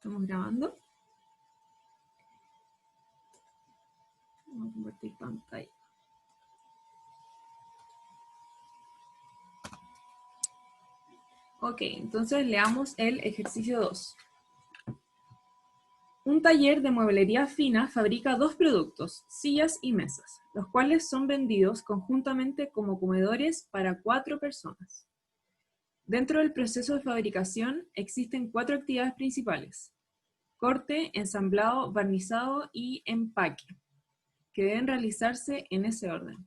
Estamos grabando. Vamos a compartir pantalla. Ok, entonces leamos el ejercicio 2. Un taller de mueblería fina fabrica dos productos, sillas y mesas, los cuales son vendidos conjuntamente como comedores para 4 personas. Dentro del proceso de fabricación existen 4 actividades principales: corte, ensamblado, barnizado y empaque, que deben realizarse en ese orden.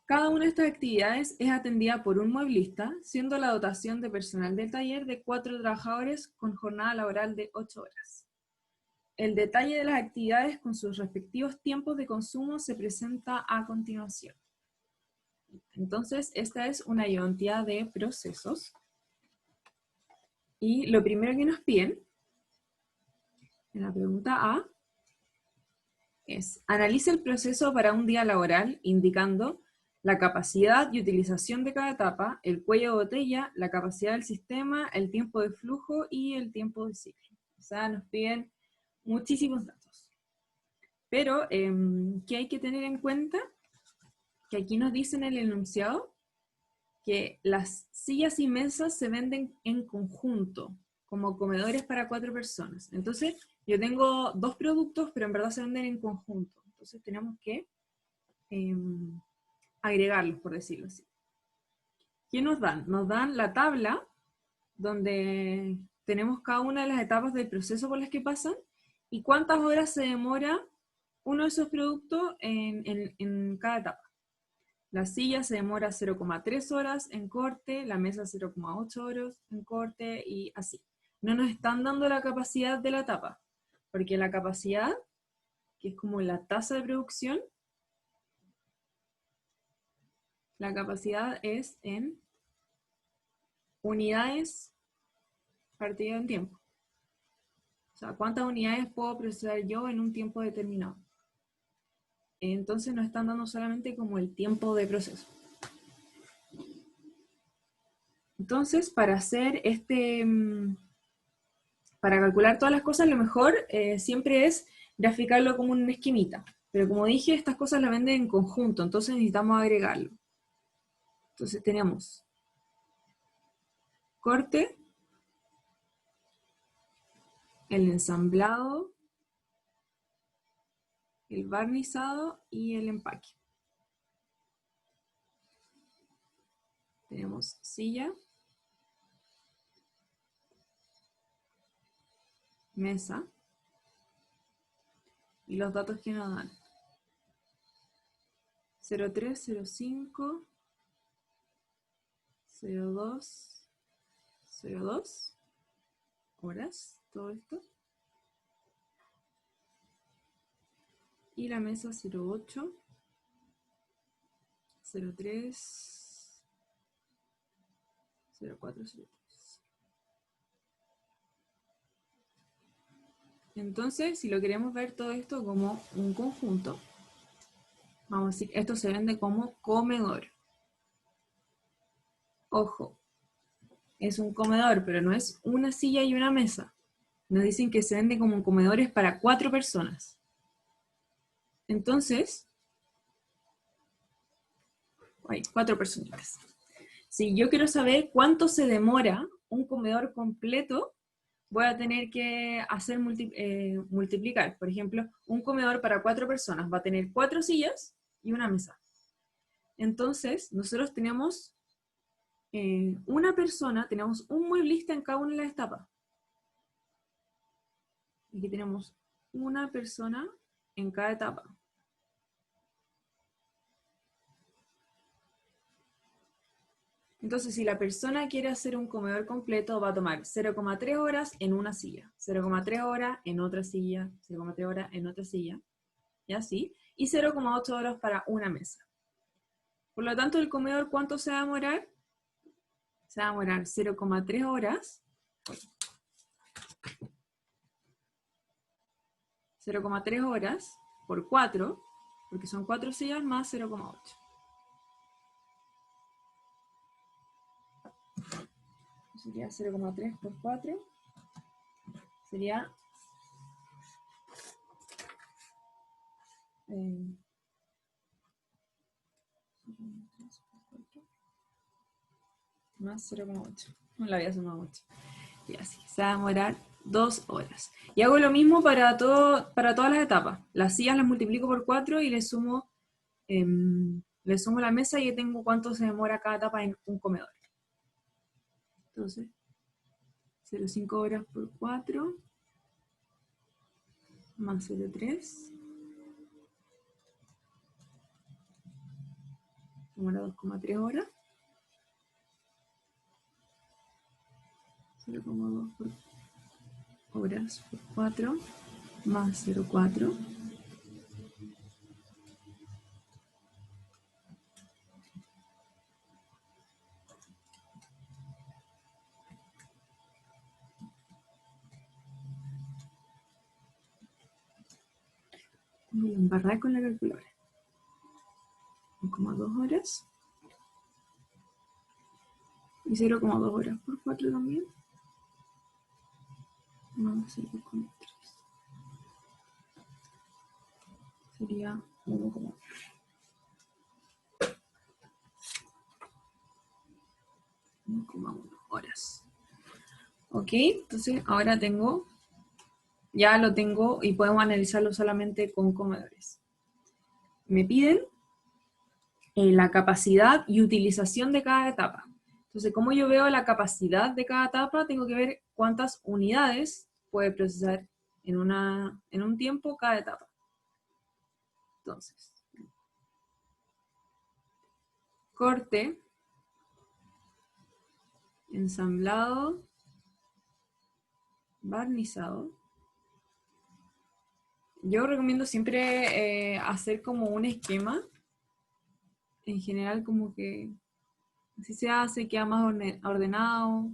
Cada una de estas actividades es atendida por un mueblista, siendo la dotación de personal del taller de 4 trabajadores con jornada laboral de 8 horas. El detalle de las actividades con sus respectivos tiempos de consumo se presenta a continuación. Entonces, esta es una ayudantía de procesos. Y lo primero que nos piden, en la pregunta A, es: analice el proceso para un día laboral, indicando la capacidad y utilización de cada etapa, el cuello de botella, la capacidad del sistema, el tiempo de flujo y el tiempo de ciclo. O sea, nos piden muchísimos datos. Pero, ¿qué hay que tener en cuenta? Que aquí nos dice en el enunciado que las sillas y mesas se venden en conjunto, como comedores para 4 personas. Entonces, yo tengo 2 productos, pero en verdad se venden en conjunto. Entonces tenemos que agregarlos, por decirlo así. ¿Qué nos dan? Nos dan la tabla donde tenemos cada una de las etapas del proceso por las que pasan y cuántas horas se demora uno de esos productos en cada etapa. La silla se demora 0,3 horas en corte, la mesa 0,8 horas en corte y así. No nos están dando la capacidad de la etapa, porque la capacidad, que es como la tasa de producción, la capacidad es en unidades partido en tiempo. O sea, ¿cuántas unidades puedo procesar yo en un tiempo determinado? Entonces nos están dando solamente como el tiempo de proceso. Entonces, para hacer para calcular todas las cosas, lo mejor siempre es graficarlo como una esquemita. Pero como dije, estas cosas las venden en conjunto, entonces necesitamos agregarlo. Entonces tenemos corte, el ensamblado, el barnizado y el empaque. Tenemos silla, mesa, y los datos que nos dan: 03, 05, 02, 02 horas, todo esto. Y la mesa 08, 03, 04, 03. Entonces, si lo queremos ver todo esto como un conjunto, vamos a decir, esto se vende como comedor. Ojo, es un comedor, pero no es una silla y una mesa. Nos dicen que se vende como comedores para 4 personas. Entonces, hay 4 personitas. Si yo quiero saber cuánto se demora un comedor completo, voy a tener que hacer multiplicar. Por ejemplo, un comedor para 4 personas va a tener 4 sillas y una mesa. Entonces, nosotros tenemos una persona, tenemos un mueblista en cada una de las etapas. Aquí tenemos una persona en cada etapa. Entonces, si la persona quiere hacer un comedor completo, va a tomar 0,3 horas en una silla, 0,3 horas en otra silla, 0,3 horas en otra silla, y así, y 0,8 horas para una mesa. Por lo tanto, el comedor, ¿cuánto se va a demorar? Se va a demorar 0,3 horas, 0,3 horas por 4, porque son 4 sillas más 0,8. sería 0,3 por 4. Sería más 0,8. No la había sumado mucho. Y así, se va a demorar 2 horas. Y hago lo mismo para todas las etapas. Las sillas las multiplico por 4 y le sumo la mesa y tengo cuánto se demora cada etapa en un comedor. Entonces, 0,5 horas por 4 más 0,3 demora 2,3 horas. 0,2 horas por 4 más 0,4. Voy a embarrar con la calculadora. 1,2 horas. Y 0,2 horas por 4 también. Más 0,3. Sería 1,1. 1,1 horas. Ok, entonces ahora ya lo tengo y podemos analizarlo solamente con comedores. Me piden la capacidad y utilización de cada etapa. Entonces, como yo veo la capacidad de cada etapa, tengo que ver cuántas unidades puede procesar en un tiempo cada etapa. Entonces, corte, ensamblado, barnizado. Yo recomiendo siempre hacer como un esquema. En general, como que así se hace, queda más ordenado,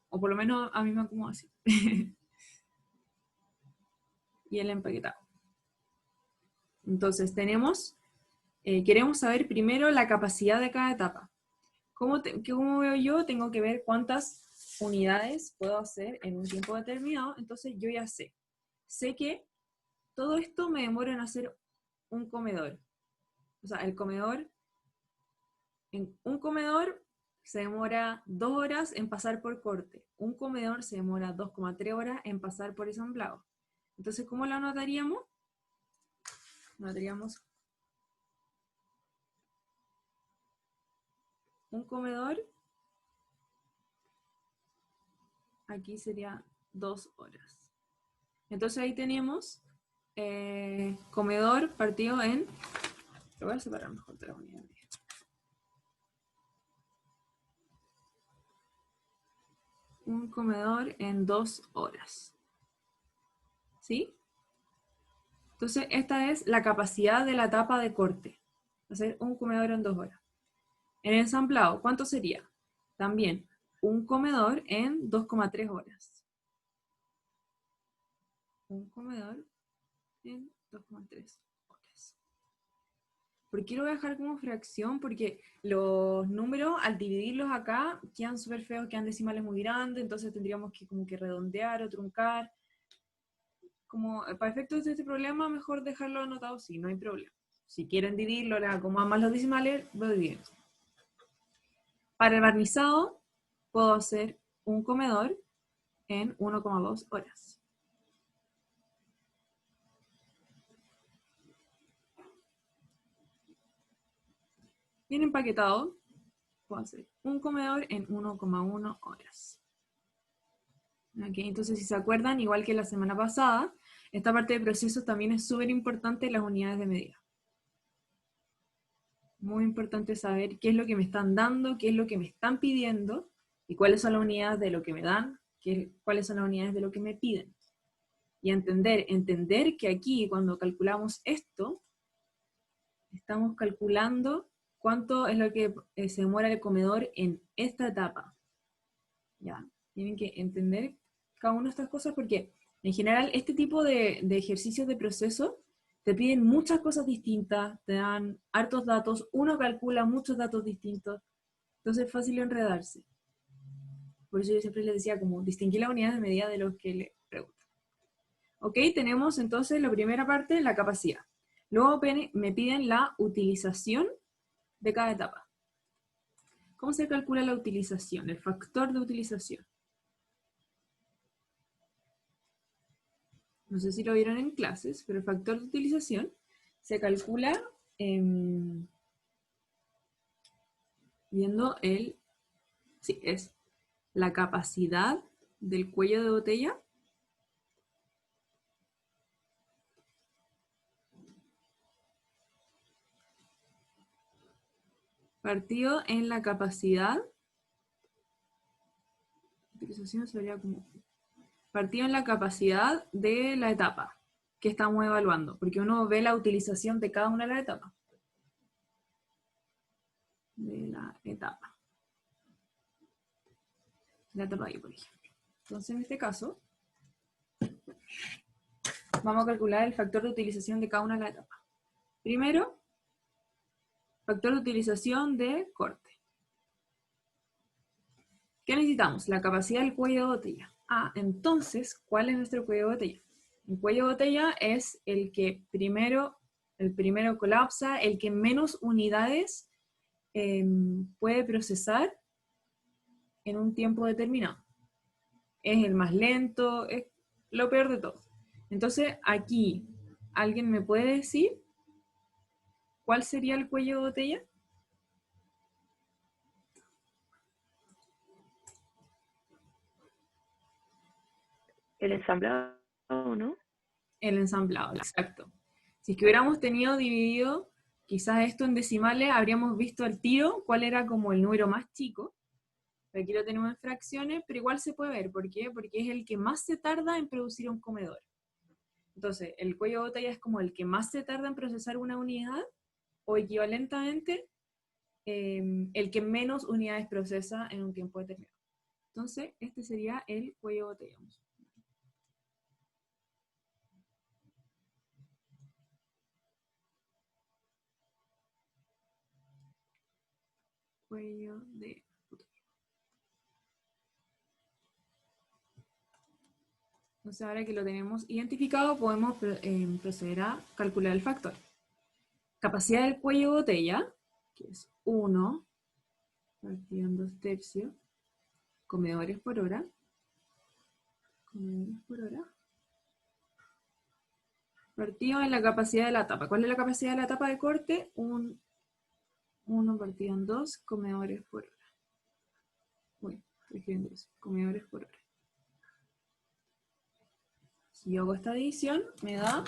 o por lo menos a mí me acomoda así. Y el empaquetado. Entonces queremos saber primero la capacidad de cada etapa. ¿Cómo veo yo? Tengo que ver cuántas unidades puedo hacer en un tiempo determinado, entonces yo ya sé. Sé que todo esto me demora en hacer un comedor. O sea, en un comedor se demora 2 horas en pasar por corte. Un comedor se demora 2,3 horas en pasar por ensamblado. Entonces, ¿cómo lo anotaríamos? Anotaríamos un comedor. Aquí sería 2 horas. Entonces ahí tenemos comedor partido en... Lo voy a separar mejor de la unidad. Un comedor en 2 horas. ¿Sí? Entonces esta es la capacidad de la etapa de corte. Hacer un comedor en 2 horas. En ensamblado, ¿cuánto sería? También un comedor en 2,3 horas. Un comedor en 2,3 horas. ¿Por qué lo voy a dejar como fracción? Porque los números, al dividirlos acá, quedan súper feos, quedan decimales muy grandes, entonces tendríamos que como que redondear o truncar. Como para efectos de este problema, mejor dejarlo anotado así, no hay problema. Si quieren dividirlo, les acomodan más los decimales, lo dividen. Para el barnizado, puedo hacer un comedor en 1,2 horas. Bien empaquetado, puedo hacer un comedor en 1,1 horas. Okay, entonces, si se acuerdan, igual que la semana pasada, esta parte de procesos también es súper importante en las unidades de medida. Muy importante saber qué es lo que me están dando, qué es lo que me están pidiendo, y cuáles son las unidades de lo que me dan, cuáles son las unidades de lo que me piden. Y entender que aquí, cuando calculamos esto, estamos calculando cuánto es lo que se demora el comedor en esta etapa. ¿Ya? Tienen que entender cada una de estas cosas porque, en general, este tipo de ejercicios de proceso te piden muchas cosas distintas, te dan hartos datos, uno calcula muchos datos distintos, entonces es fácil enredarse. Por eso yo siempre les decía como distinguir las unidades de medida de los que le preguntan. Ok, tenemos entonces la primera parte, la capacidad. Luego me piden la utilización de cada etapa. ¿Cómo se calcula la utilización? El factor de utilización. No sé si lo vieron en clases, pero el factor de utilización se calcula viendo es la capacidad del cuello de botella partido en la capacidad, utilización sería como partido en la capacidad de la etapa que estamos evaluando, porque uno ve la utilización de cada una de las etapas. De la etapa. La etapa ahí, por ejemplo. Entonces, en este caso, vamos a calcular el factor de utilización de cada una de las etapas. Primero, factor de utilización de corte. ¿Qué necesitamos? La capacidad del cuello de botella. Entonces, ¿cuál es nuestro cuello de botella? El cuello de botella es el que primero colapsa, el que menos unidades puede procesar en un tiempo determinado. Es el más lento, es lo peor de todo. Entonces, aquí, ¿alguien me puede decir cuál sería el cuello de botella? El ensamblado, ¿no? El ensamblado, exacto. Si es que hubiéramos tenido dividido quizás esto en decimales, habríamos visto al tiro cuál era como el número más chico. Aquí lo tenemos en fracciones, pero igual se puede ver. ¿Por qué? Porque es el que más se tarda en producir un comedor. Entonces, el cuello de botella es como el que más se tarda en procesar una unidad, o equivalentemente, el que menos unidades procesa en un tiempo determinado. Entonces, este sería el cuello de botella. Cuello de botella. Entonces, ahora que lo tenemos identificado, podemos proceder a calcular el factor. Capacidad del cuello de botella, que es 1 partido en 2/3 comedores por hora. Comedores por hora. Partido en la capacidad de la tapa. ¿Cuál es la capacidad de la tapa de corte? 1 partido en 2 comedores por hora. Uy, estoy escribiendo eso. Comedores por hora. Si yo hago esta división, me da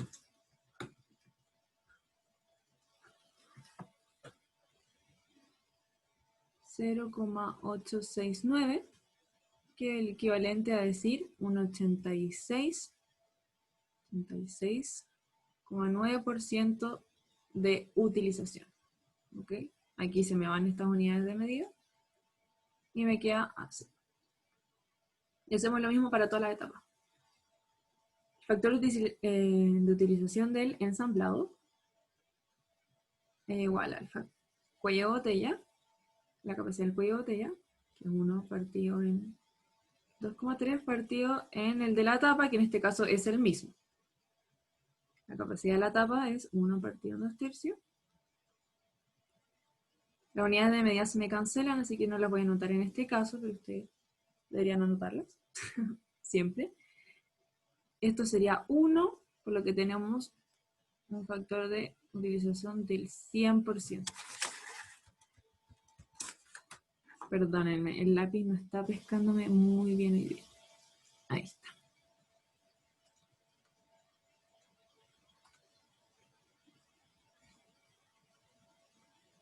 0,869, que es el equivalente a decir un 86,9% de utilización. ¿Ok? Aquí se me van estas unidades de medida y me queda así. Y hacemos lo mismo para todas las etapas. Factor de utilización del ensamblado es igual al cuello de botella, la capacidad del cuello de botella, que es 1 partido en 2,3 partido en el de la tapa, que en este caso es el mismo. La capacidad de la tapa es 1 partido en 2/3. Las unidades de medida se me cancelan, así que no las voy a anotar en este caso, pero ustedes deberían anotarlas siempre. Esto sería 1, por lo que tenemos un factor de utilización del 100%. Perdónenme, el lápiz no está pescándome muy bien hoy día. Ahí está.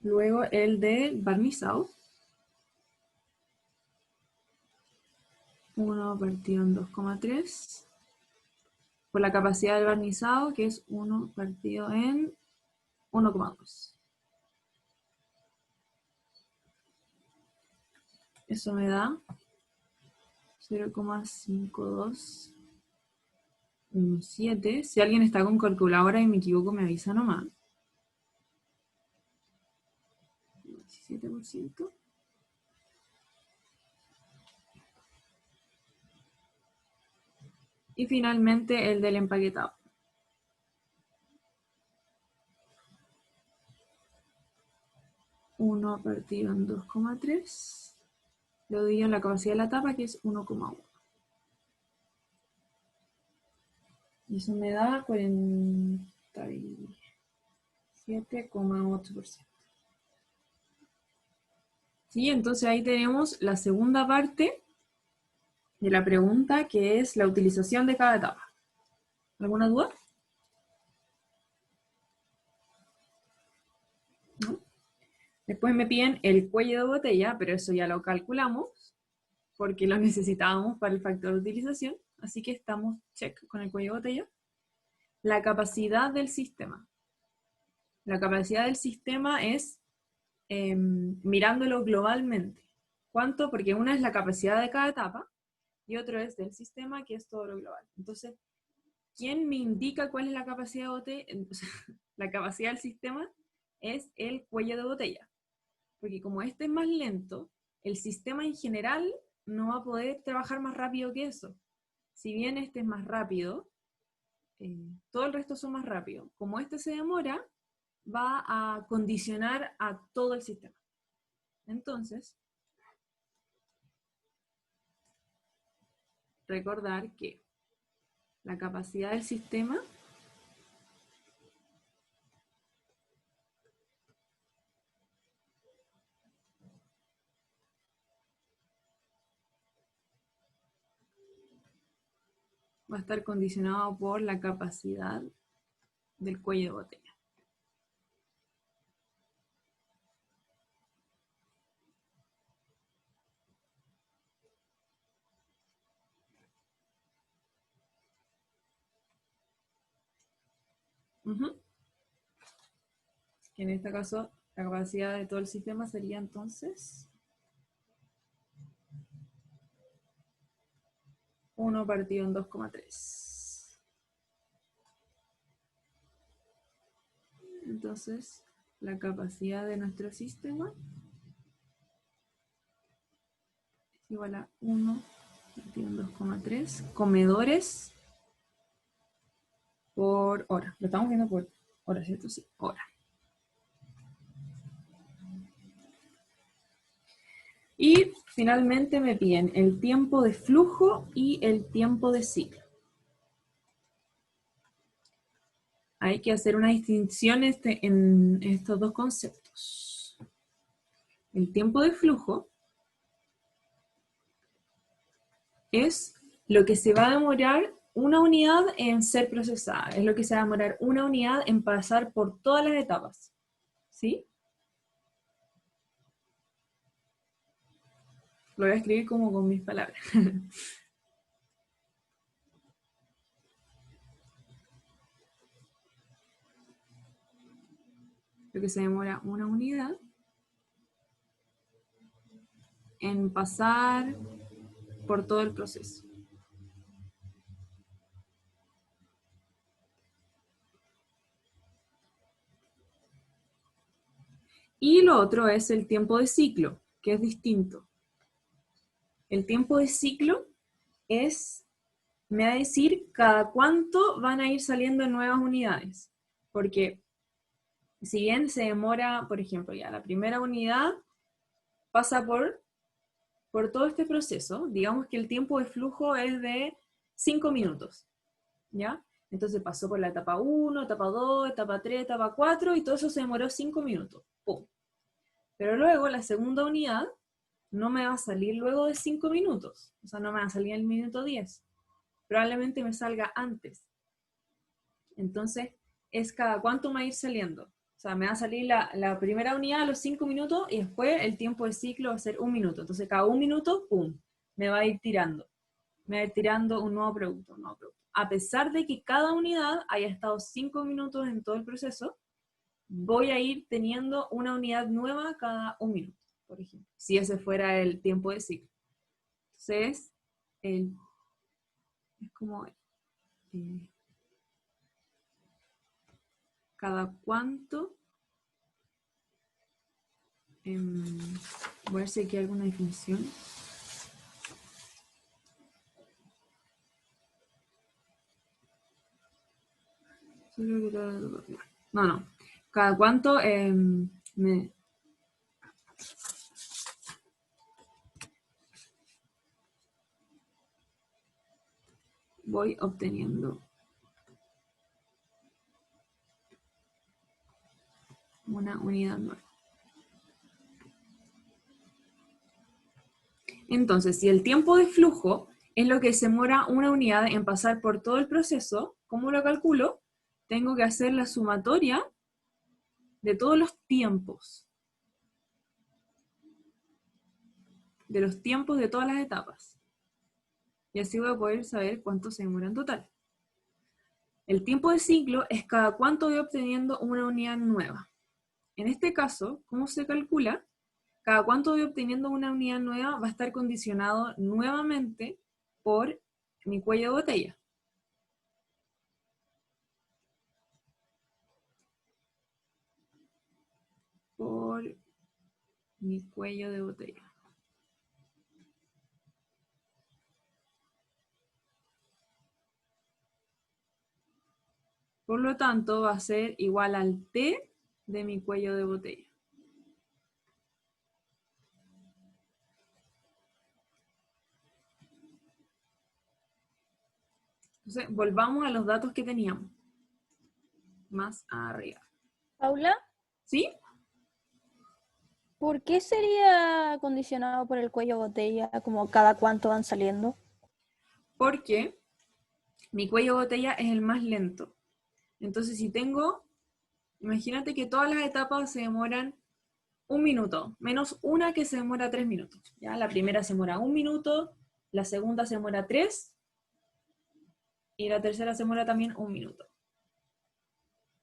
Luego el del barnizado. 1 partido en 2,3. Por la capacidad del barnizado, que es 1 partido en 1,2. Eso me da 0,5217. Si alguien está con calculadora y me equivoco, me avisa nomás. 17%. Y finalmente el del empaquetado. Uno partido en 2,3. Lo divido en la capacidad de la tapa, que es 1,1. Y eso me da 47,8%. ¿Sí? Entonces ahí tenemos la segunda parte de la pregunta, que es la utilización de cada etapa. ¿Alguna duda? ¿No? Después me piden el cuello de botella, pero eso ya lo calculamos, porque lo necesitábamos para el factor de utilización, así que estamos check con el cuello de botella. La capacidad del sistema. La capacidad del sistema es mirándolo globalmente. ¿Cuánto? Porque una es la capacidad de cada etapa y otro es del sistema, que es todo lo global. Entonces, ¿quién me indica cuál es la capacidad de botella? La capacidad del sistema es el cuello de botella. Porque como este es más lento, el sistema en general no va a poder trabajar más rápido que eso. Si bien este es más rápido, todo el resto son más rápido. Como este se demora, va a condicionar a todo el sistema. Entonces, recordar que la capacidad del sistema va a estar condicionado por la capacidad del cuello de botella. Que en este caso la capacidad de todo el sistema sería entonces 1 partido en 2,3. Entonces, la capacidad de nuestro sistema es igual a 1 partido en 2,3 comedores por hora. Lo estamos viendo por hora, ¿cierto? Sí, hora. Y finalmente me piden el tiempo de flujo y el tiempo de ciclo. Hay que hacer una distinción en estos dos conceptos. El tiempo de flujo es lo que se va a demorar una unidad en ser procesada, es lo que se va a demorar una unidad en pasar por todas las etapas. ¿Sí? Lo voy a escribir como con mis palabras. Lo que se demora una unidad en pasar por todo el proceso. Y lo otro es el tiempo de ciclo, que es distinto. El tiempo de ciclo me va a decir cada cuánto van a ir saliendo nuevas unidades. Porque si bien se demora, por ejemplo, ya la primera unidad pasa por todo este proceso, digamos que el tiempo de flujo es de 5 minutos, ¿ya? Entonces pasó por la etapa 1, etapa 2, etapa 3, etapa 4, y todo eso se demoró 5 minutos. ¡Pum! Pero luego la segunda unidad no me va a salir luego de 5 minutos, o sea, no me va a salir en el minuto 10. Probablemente me salga antes. Entonces, es cada cuánto me va a ir saliendo. O sea, me va a salir la primera unidad a los 5 minutos y después el tiempo de ciclo va a ser 1 minuto. Entonces, cada 1 minuto, ¡pum!, me va a ir tirando. Me va a ir tirando un nuevo producto, un nuevo producto. A pesar de que cada unidad haya estado 5 minutos en todo el proceso, voy a ir teniendo una unidad nueva cada 1 minuto, por ejemplo, si ese fuera el tiempo de ciclo. Entonces, es como cada cuánto, voy a ver si aquí hay alguna definición. No, no. ¿Cada cuánto voy obteniendo una unidad nueva? Entonces, si el tiempo de flujo es lo que se demora una unidad en pasar por todo el proceso, ¿cómo lo calculo? Tengo que hacer la sumatoria de todos los tiempos. De los tiempos de todas las etapas. Y así voy a poder saber cuánto se demora en total. El tiempo de ciclo es cada cuánto voy obteniendo una unidad nueva. En este caso, ¿cómo se calcula? Cada cuánto voy obteniendo una unidad nueva va a estar condicionado nuevamente por mi cuello de botella. Por mi cuello de botella. Por lo tanto, va a ser igual al T de mi cuello de botella. Entonces, volvamos a los datos que teníamos. Más arriba. Paula, ¿Sí? ¿por qué sería condicionado por el cuello botella, como cada cuánto van saliendo? Porque mi cuello botella es el más lento. Entonces, si tengo, imagínate que todas las etapas se demoran 1 minuto, menos una que se demora 3 minutos. ¿Ya? La primera se demora 1 minuto, la segunda se demora 3, y la tercera se demora también 1 minuto.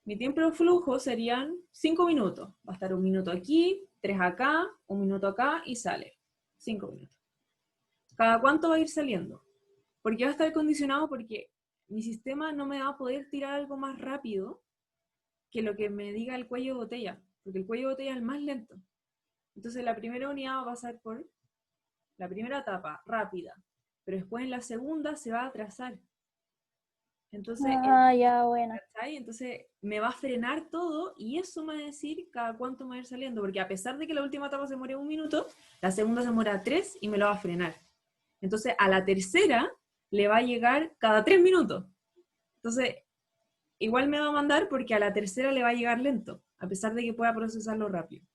Mi tiempo de flujo serían 5 minutos. Va a estar 1 minuto aquí, 3 acá, 1 minuto acá y sale. 5 minutos. ¿Cada cuánto va a ir saliendo? Porque va a estar condicionado porque mi sistema no me va a poder tirar algo más rápido que lo que me diga el cuello de botella, porque el cuello de botella es el más lento. Entonces la primera unidad va a pasar por la primera etapa, rápida, pero después en la segunda se va a atrasar. Entonces, Ya, bueno. ¿cachai? Entonces me va a frenar todo y eso me va a decir cada cuánto me va a ir saliendo, porque a pesar de que la última etapa se demora 1 minuto, la segunda se demora 3 y me lo va a frenar. Entonces a la tercera le va a llegar cada 3 minutos. Entonces, igual me va a mandar porque a la tercera le va a llegar lento, a pesar de que pueda procesarlo rápido.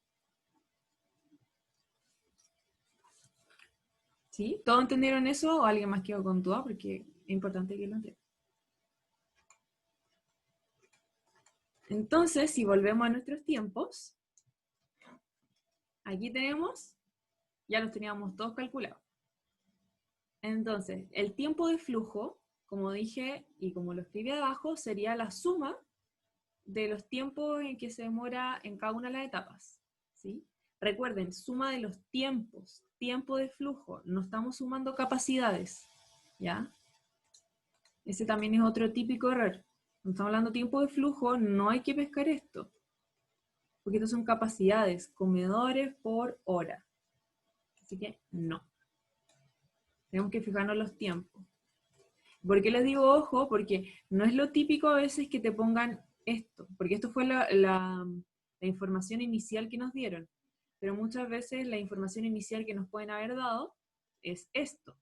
¿Sí? ¿Todos entendieron eso o alguien más quedó con duda? Porque es importante que lo entiendan. Entonces, si volvemos a nuestros tiempos, aquí tenemos, ya los teníamos todos calculados. Entonces, el tiempo de flujo, como dije y como lo escribí abajo, sería la suma de los tiempos en que se demora en cada una de las etapas. ¿Sí? Recuerden, suma de los tiempos, tiempo de flujo, no estamos sumando capacidades. ¿Ya? Ese también es otro típico error. Cuando estamos hablando de tiempo de flujo, no hay que pescar esto. Porque estos son capacidades, comedores por hora. Así que no. Tenemos que fijarnos en los tiempos. ¿Por qué les digo ojo? Porque no es lo típico a veces que te pongan esto. Porque esto fue la información inicial que nos dieron. Pero muchas veces la información inicial que nos pueden haber dado es esto.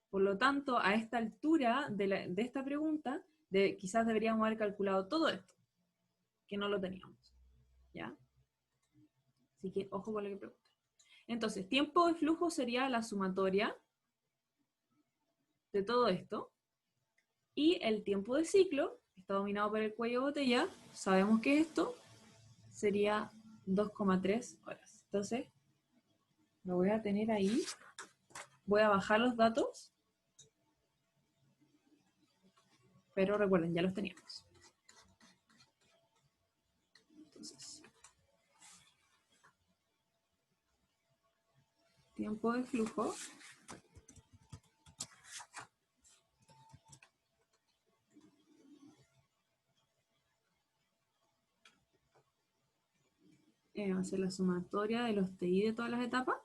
Por lo tanto, a esta altura de esta pregunta, quizás deberíamos haber calculado todo esto, que no lo teníamos. ¿Ya? Así que ojo con lo que preguntan. Entonces, tiempo de flujo sería la sumatoria de todo esto. Y el tiempo de ciclo, está dominado por el cuello de botella, sabemos que esto sería 2,3 horas. Entonces, lo voy a tener ahí. Voy a bajar los datos. Pero recuerden, ya los teníamos. Entonces, tiempo de flujo. Va a ser la sumatoria de los TI de todas las etapas.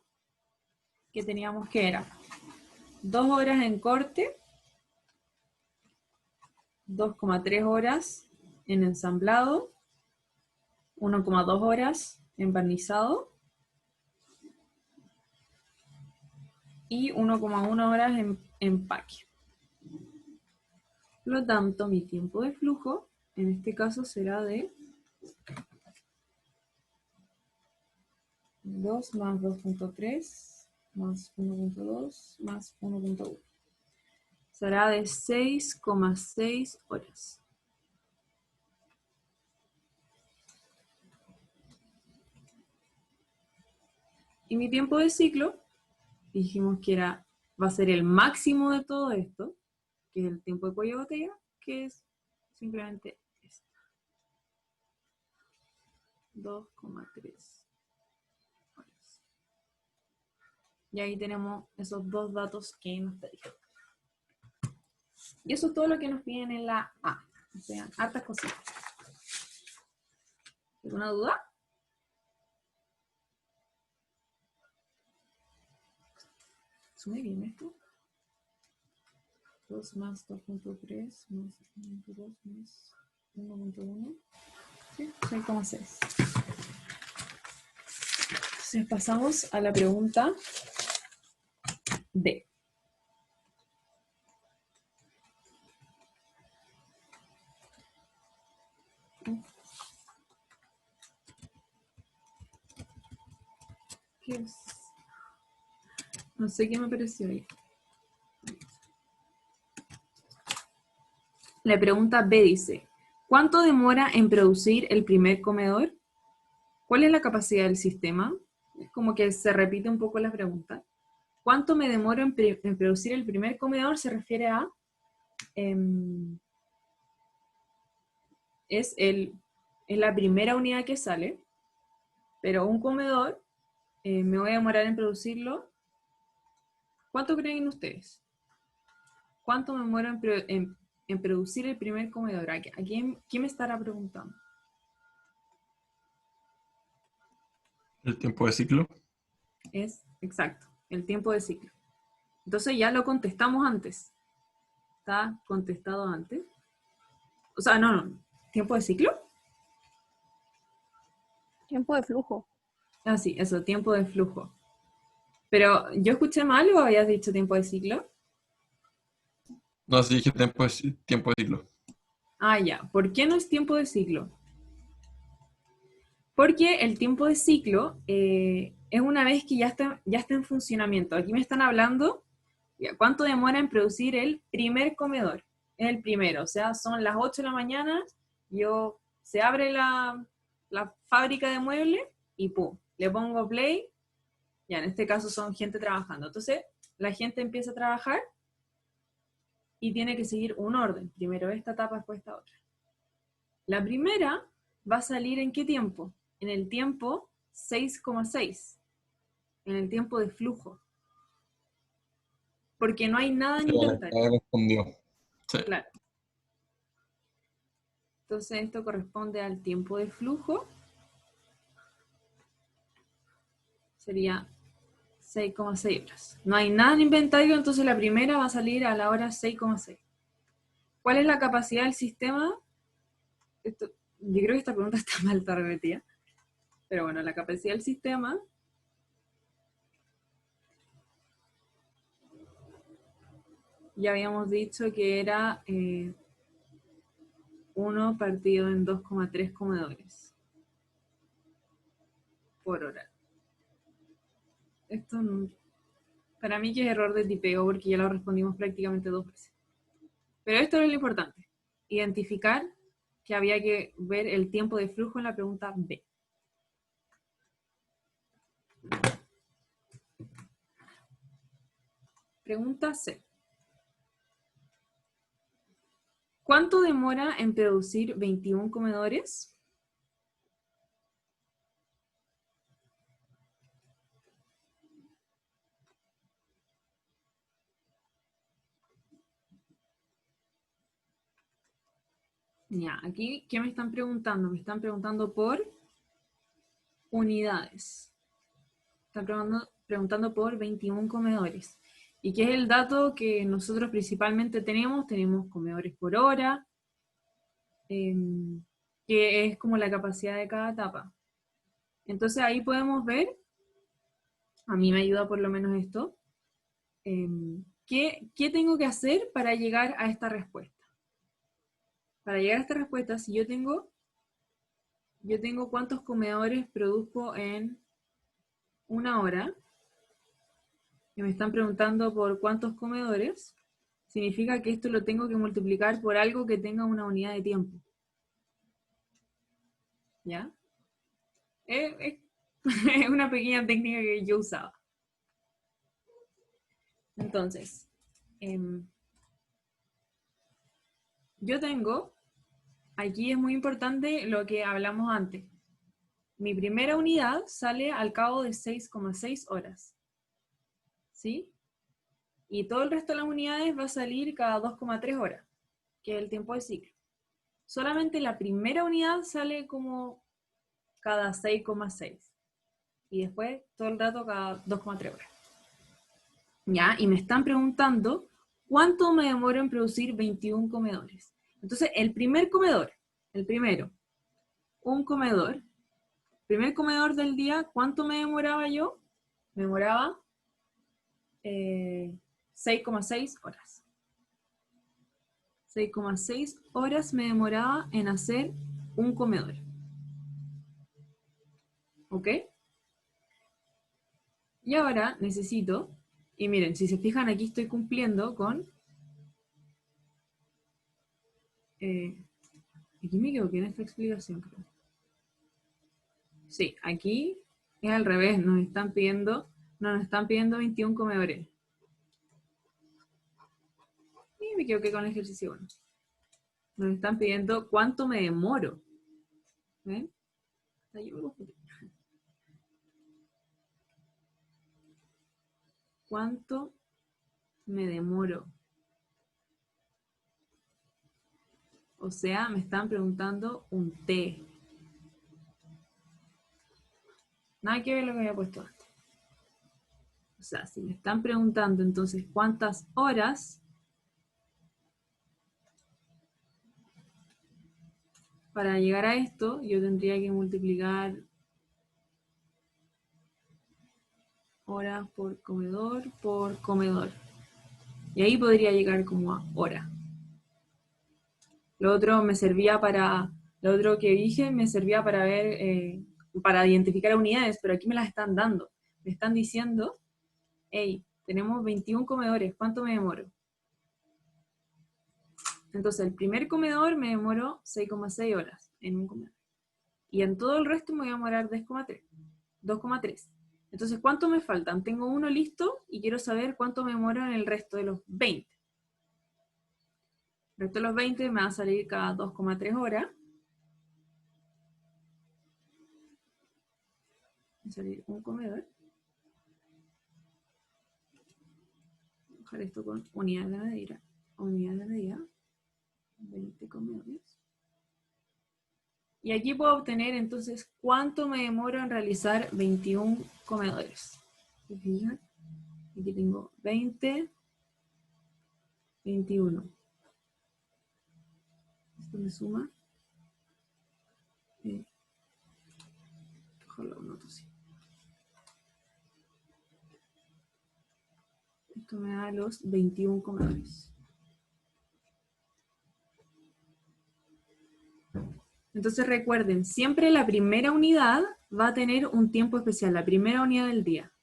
Que teníamos que era 2 horas en corte, 2,3 horas en ensamblado, 1,2 horas en barnizado y 1,1 horas en empaque. Por lo tanto, mi tiempo de flujo en este caso será de 2 más 2,3 más 1,2 más 1,1. Será de 6,6 horas. Y mi tiempo de ciclo, dijimos que va a ser el máximo de todo esto, que es el tiempo de cuello de botella, que es simplemente esto. 2,3 horas. Y ahí tenemos esos dos datos que nos pedían. Y eso es todo lo que nos piden en la A. O sea, hartas cositas. ¿Alguna duda? ¿Sume bien esto? 2 más 2,3 más 1,2 más 1,1. Sí, 6,6. Entonces pasamos a la pregunta D. ¿Qué es? No sé qué me pareció ahí. La pregunta B dice, ¿cuánto demora en producir el primer comedor? ¿Cuál es la capacidad del sistema? Es como que se repite un poco la pregunta. ¿Cuánto me demoro en producir el primer comedor? Se refiere a... es la primera unidad que sale, pero un comedor me voy a demorar en producirlo. ¿Cuánto creen ustedes? ¿Cuánto me demoro en producir el primer comedor? ¿A quién me estará preguntando? El tiempo de ciclo. Es exacto, el tiempo de ciclo. Entonces ya lo contestamos antes. Está contestado antes. O sea, no. ¿Tiempo de ciclo? Tiempo de flujo. Ah, sí, eso, tiempo de flujo. Pero, ¿yo escuché mal o habías dicho tiempo de ciclo? No, sí dije tiempo de ciclo. Ah, ya. ¿Por qué no es tiempo de ciclo? Porque el tiempo de ciclo es una vez que ya está en funcionamiento. Aquí me están hablando, ¿cuánto demora en producir el primer comedor? Es el primero, o sea, son las 8 de la mañana, se abre la fábrica de muebles y ¡pum! Le pongo play, ya en este caso son gente trabajando. Entonces, la gente empieza a trabajar y tiene que seguir un orden. Primero esta etapa, después esta otra. La primera va a salir ¿en qué tiempo? En el tiempo 6,6, en el tiempo de flujo. Porque no hay nada en inventario. Respondió. Sí. Claro. Entonces esto corresponde al tiempo de flujo. Sería 6,6 horas. No hay nada en inventario, entonces la primera va a salir a la hora 6,6. ¿Cuál es la capacidad del sistema? Yo creo que esta pregunta está mal repetida. Pero bueno, la capacidad del sistema ya habíamos dicho que era 1 partido en 2,3 comedores por hora. Esto para mí que es error de tipeo porque ya lo respondimos prácticamente 2 veces. Pero esto es lo importante. Identificar que había que ver el tiempo de flujo en la pregunta B. Pregunta C. ¿Cuánto demora en producir 21 comedores? Ya, aquí, ¿qué me están preguntando? Me están preguntando por unidades. Están preguntando por 21 comedores. ¿Y qué es el dato que nosotros principalmente tenemos? Tenemos comedores por hora, que es como la capacidad de cada etapa. Entonces ahí podemos ver, a mí me ayuda por lo menos esto, ¿qué tengo que hacer para llegar a esta respuesta? Para llegar a esta respuesta, si yo tengo cuántos comedores produzco en una hora, y me están preguntando por cuántos comedores, significa que esto lo tengo que multiplicar por algo que tenga una unidad de tiempo. ¿Ya? Es una pequeña técnica que yo usaba. Entonces, yo tengo, aquí es muy importante lo que hablamos antes. Mi primera unidad sale al cabo de 6,6 horas. ¿Sí? Y todo el resto de las unidades va a salir cada 2,3 horas, que es el tiempo de ciclo. Solamente la primera unidad sale como cada 6,6. Y después todo el rato cada 2,3 horas. ¿Ya? Y me están preguntando cuánto me demoro en producir 21 comedores. Entonces, el primero, un comedor. Primer comedor del día, ¿cuánto me demoraba yo? Me demoraba 6,6 horas. 6,6 horas me demoraba en hacer un comedor. ¿Ok? Y ahora necesito, y miren, si se fijan aquí estoy cumpliendo con... aquí me equivoqué en esta explicación, creo. Sí, aquí es al revés, nos están pidiendo 21 comedores. Y me equivoqué con el ejercicio 1. Nos están pidiendo cuánto me demoro. ¿Ven? Ahí me confundí. ¿Cuánto me demoro? O sea, me están preguntando un T. Nada que ver lo que había puesto antes. O sea, si me están preguntando entonces cuántas horas, para llegar a esto, yo tendría que multiplicar horas por comedor. Y ahí podría llegar como a hora. Lo otro me servía para, lo otro que dije me servía para ver, para identificar unidades, pero aquí me las están dando. Me están diciendo, hey, tenemos 21 comedores, ¿cuánto me demoro? Entonces, el primer comedor me demoró 6,6 horas en un comedor. Y en todo el resto me voy a demorar 2,3. Entonces, ¿cuánto me faltan? Tengo uno listo y quiero saber cuánto me demoro en el resto de los 20. El resto de los 20 me va a salir cada 2,3 horas. Va a salir un comedor. Voy a dejar esto con unidad de medida. Unidad de medida. 20 comedores. Y aquí puedo obtener entonces cuánto me demoro en realizar 21 comedores. Aquí tengo 20, 21. Esto me suma. Ojalá lo noto así. Esto me da los 21 comedores. Entonces recuerden, siempre la primera unidad va a tener un tiempo especial, la primera unidad del día.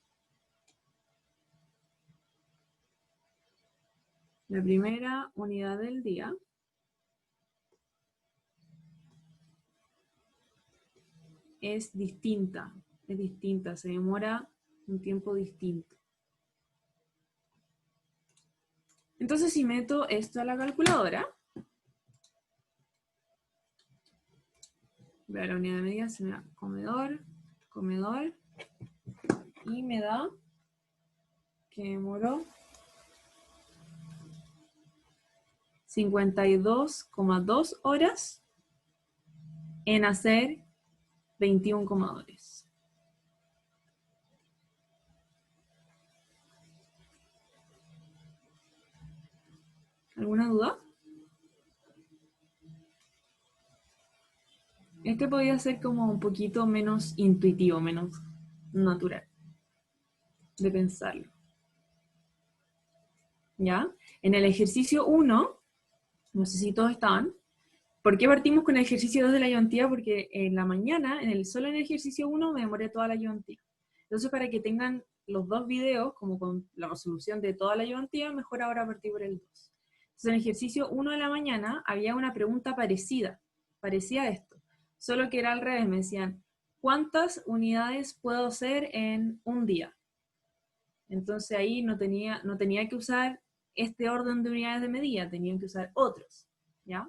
La primera unidad del día es distinta, se demora un tiempo distinto. Entonces si meto esto a la calculadora, veo la unidad de medida, se me da comedor, y me da que demoró 52,2 horas en hacer 21 comedores. ¿Alguna duda? Este podría ser como un poquito menos intuitivo, menos natural de pensarlo. ¿Ya? En el ejercicio 1, no sé si todos estaban. ¿Por qué partimos con el ejercicio 2 de la ayudantía? Porque en la mañana, solo en el ejercicio 1, me demoré toda la ayudantía. Entonces, para que tengan los dos videos, como con la resolución de toda la ayudantía, mejor ahora partir por el 2. Entonces, en el ejercicio 1 de la mañana, había una pregunta parecida a esto, solo que era al revés. Me decían, ¿cuántas unidades puedo hacer en un día? Entonces, ahí no tenía que usar este orden de unidades de medida, tenían que usar otros, ¿ya?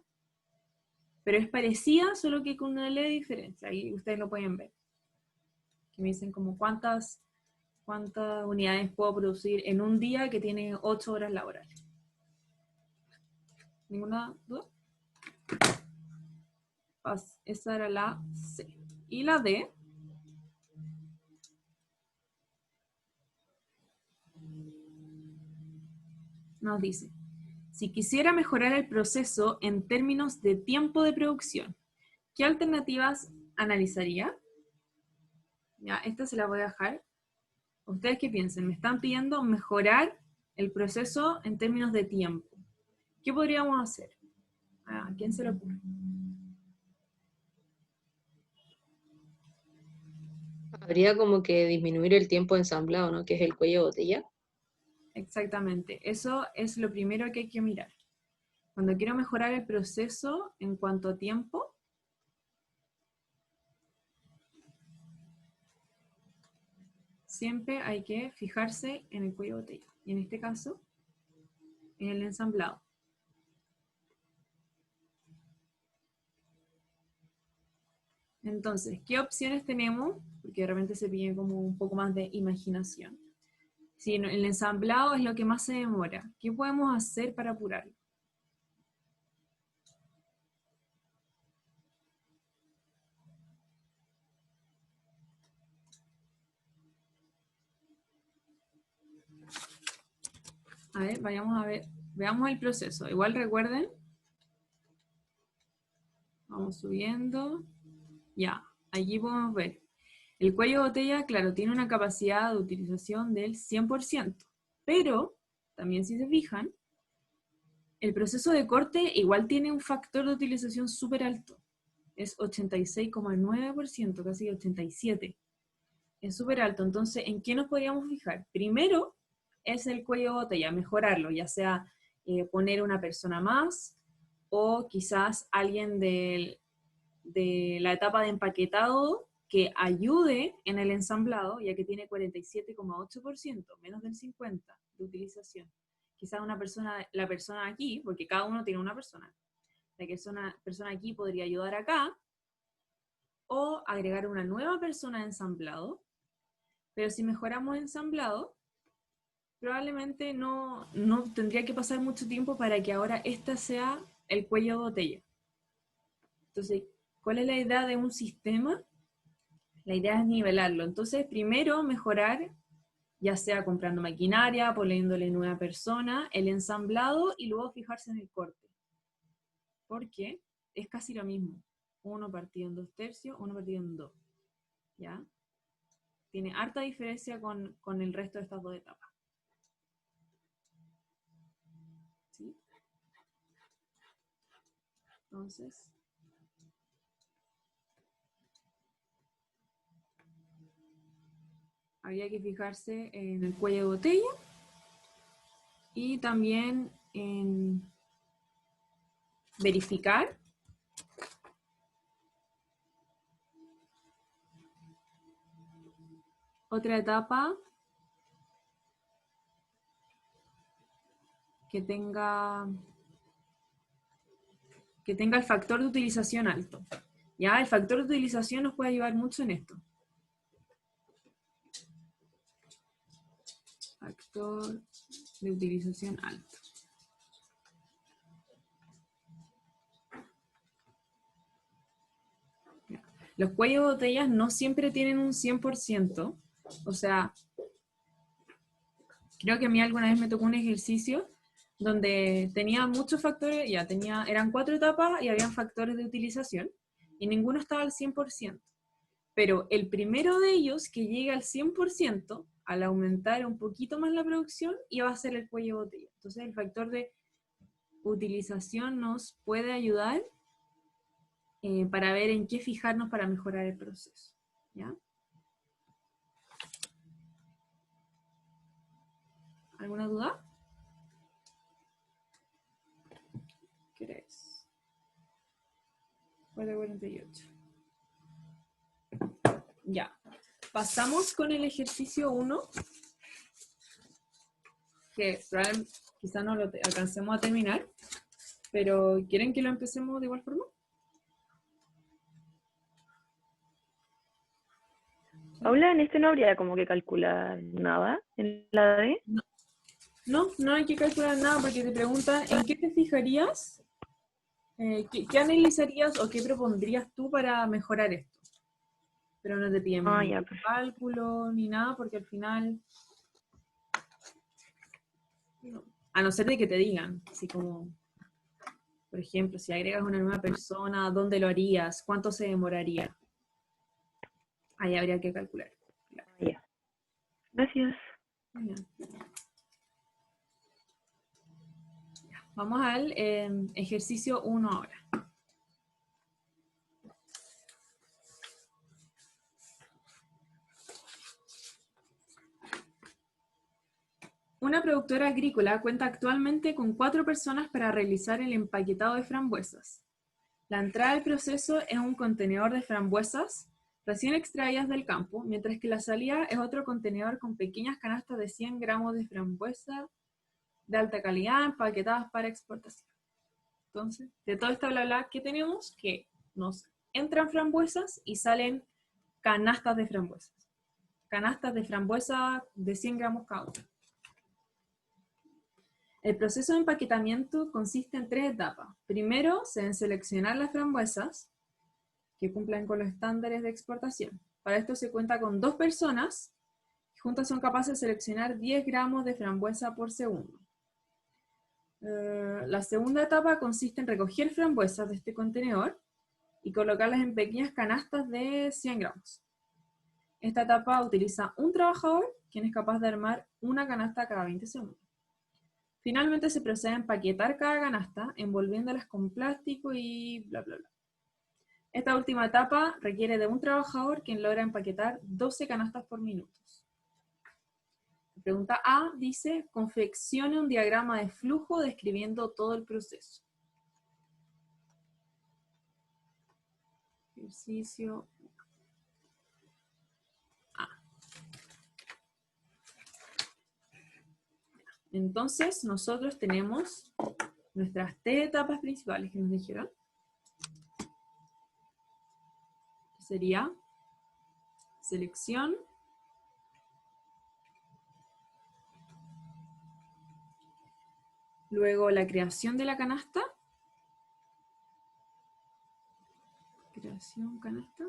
Pero es parecida, solo que con una leve diferencia. Ahí ustedes lo pueden ver. Que me dicen como cuántas unidades puedo producir en un día que tiene 8 horas laborales. ¿Ninguna duda? Esa era la C. Y la D. Nos dice, si quisiera mejorar el proceso en términos de tiempo de producción, ¿qué alternativas analizaría? Ya, esta se la voy a dejar. ¿Ustedes qué piensan? Me están pidiendo mejorar el proceso en términos de tiempo. ¿Qué podríamos hacer? ¿A quién se le ocurre? Habría como que disminuir el tiempo de ensamblado, ¿no? Que es el cuello de botella. Exactamente. Eso es lo primero que hay que mirar. Cuando quiero mejorar el proceso en cuanto a tiempo, siempre hay que fijarse en el cuello de botella. Y en este caso, en el ensamblado. Entonces, ¿qué opciones tenemos? Porque de repente se pide como un poco más de imaginación. Si el ensamblado es lo que más se demora, ¿qué podemos hacer para apurarlo? A ver, vayamos a ver, veamos el proceso. Igual recuerden, vamos subiendo, ya, allí podemos ver. El cuello de botella, claro, tiene una capacidad de utilización del 100%, pero también si se fijan, el proceso de corte igual tiene un factor de utilización súper alto. Es 86,9%, casi 87%. Es súper alto. Entonces, ¿en qué nos podríamos fijar? Primero es el cuello de botella, mejorarlo, ya sea poner una persona más o quizás alguien de la etapa de empaquetado que ayude en el ensamblado, ya que tiene 47,8%, menos del 50% de utilización. Quizás la persona aquí, porque cada uno tiene una persona, la persona aquí podría ayudar acá, o agregar una nueva persona de ensamblado, pero si mejoramos ensamblado, probablemente no tendría que pasar mucho tiempo para que ahora esta sea el cuello de botella. Entonces, ¿cuál es la idea de un sistema? La idea es nivelarlo. Entonces, primero mejorar, ya sea comprando maquinaria, poniéndole nueva persona, el ensamblado y luego fijarse en el corte. Porque es casi lo mismo. 1 partido en 2/3, 1 partido en 2. ¿Ya? Tiene harta diferencia con el resto de estas dos etapas. ¿Sí? Entonces, habría que fijarse en el cuello de botella y también en verificar otra etapa que tenga el factor de utilización alto. ¿Ya? El factor de utilización nos puede ayudar mucho en esto. Factor de utilización alto. Ya. Los cuellos de botellas no siempre tienen un 100%. O sea, creo que a mí alguna vez me tocó un ejercicio donde tenía muchos factores, eran 4 etapas y habían factores de utilización, y ninguno estaba al 100%. Pero el primero de ellos que llega al 100%, al aumentar un poquito más la producción, iba a ser el cuello de botella. Entonces el factor de utilización nos puede ayudar para ver en qué fijarnos para mejorar el proceso. ¿Ya? ¿Alguna duda? ¿Qué hora es? 4:48. Ya. Pasamos con el ejercicio 1, que probablemente quizá no lo alcancemos a terminar, pero ¿quieren que lo empecemos de igual forma? Paula, en este no habría como que calcular nada en la D. No, no hay que calcular nada porque te preguntan en qué te fijarías, qué analizarías o qué propondrías tú para mejorar esto. Pero no te piden Ah, ni ya, perfecto. cálculo ni nada porque al final, no. A no ser de que te digan, así como, por ejemplo, si agregas una nueva persona, ¿dónde lo harías? ¿Cuánto se demoraría? Ahí habría que calcular. Claro. Ah, ya. Gracias. Ya. Vamos al ejercicio 1 ahora. Una productora agrícola cuenta actualmente con 4 personas para realizar el empaquetado de frambuesas. La entrada al proceso es un contenedor de frambuesas recién extraídas del campo, mientras que la salida es otro contenedor con pequeñas canastas de 100 gramos de frambuesa de alta calidad empaquetadas para exportación. Entonces, de todo este bla bla, ¿qué tenemos? Que nos entran frambuesas y salen canastas de frambuesas. Canastas de frambuesa de 100 gramos cada una. El proceso de empaquetamiento consiste en 3 etapas. Primero, se deben seleccionar las frambuesas que cumplan con los estándares de exportación. Para esto se cuenta con 2 personas que juntas son capaces de seleccionar 10 gramos de frambuesa por segundo. La segunda etapa consiste en recoger frambuesas de este contenedor y colocarlas en pequeñas canastas de 100 gramos. Esta etapa utiliza un trabajador, quien es capaz de armar una canasta cada 20 segundos. Finalmente se procede a empaquetar cada canasta, envolviéndolas con plástico y bla bla bla. Esta última etapa requiere de un trabajador quien logra empaquetar 12 canastas por minuto. La pregunta A dice, confeccione un diagrama de flujo describiendo todo el proceso. Ejercicio A. Entonces, nosotros tenemos nuestras 3 etapas principales que nos dijeron. Sería selección, luego la creación de la canasta, creación canasta,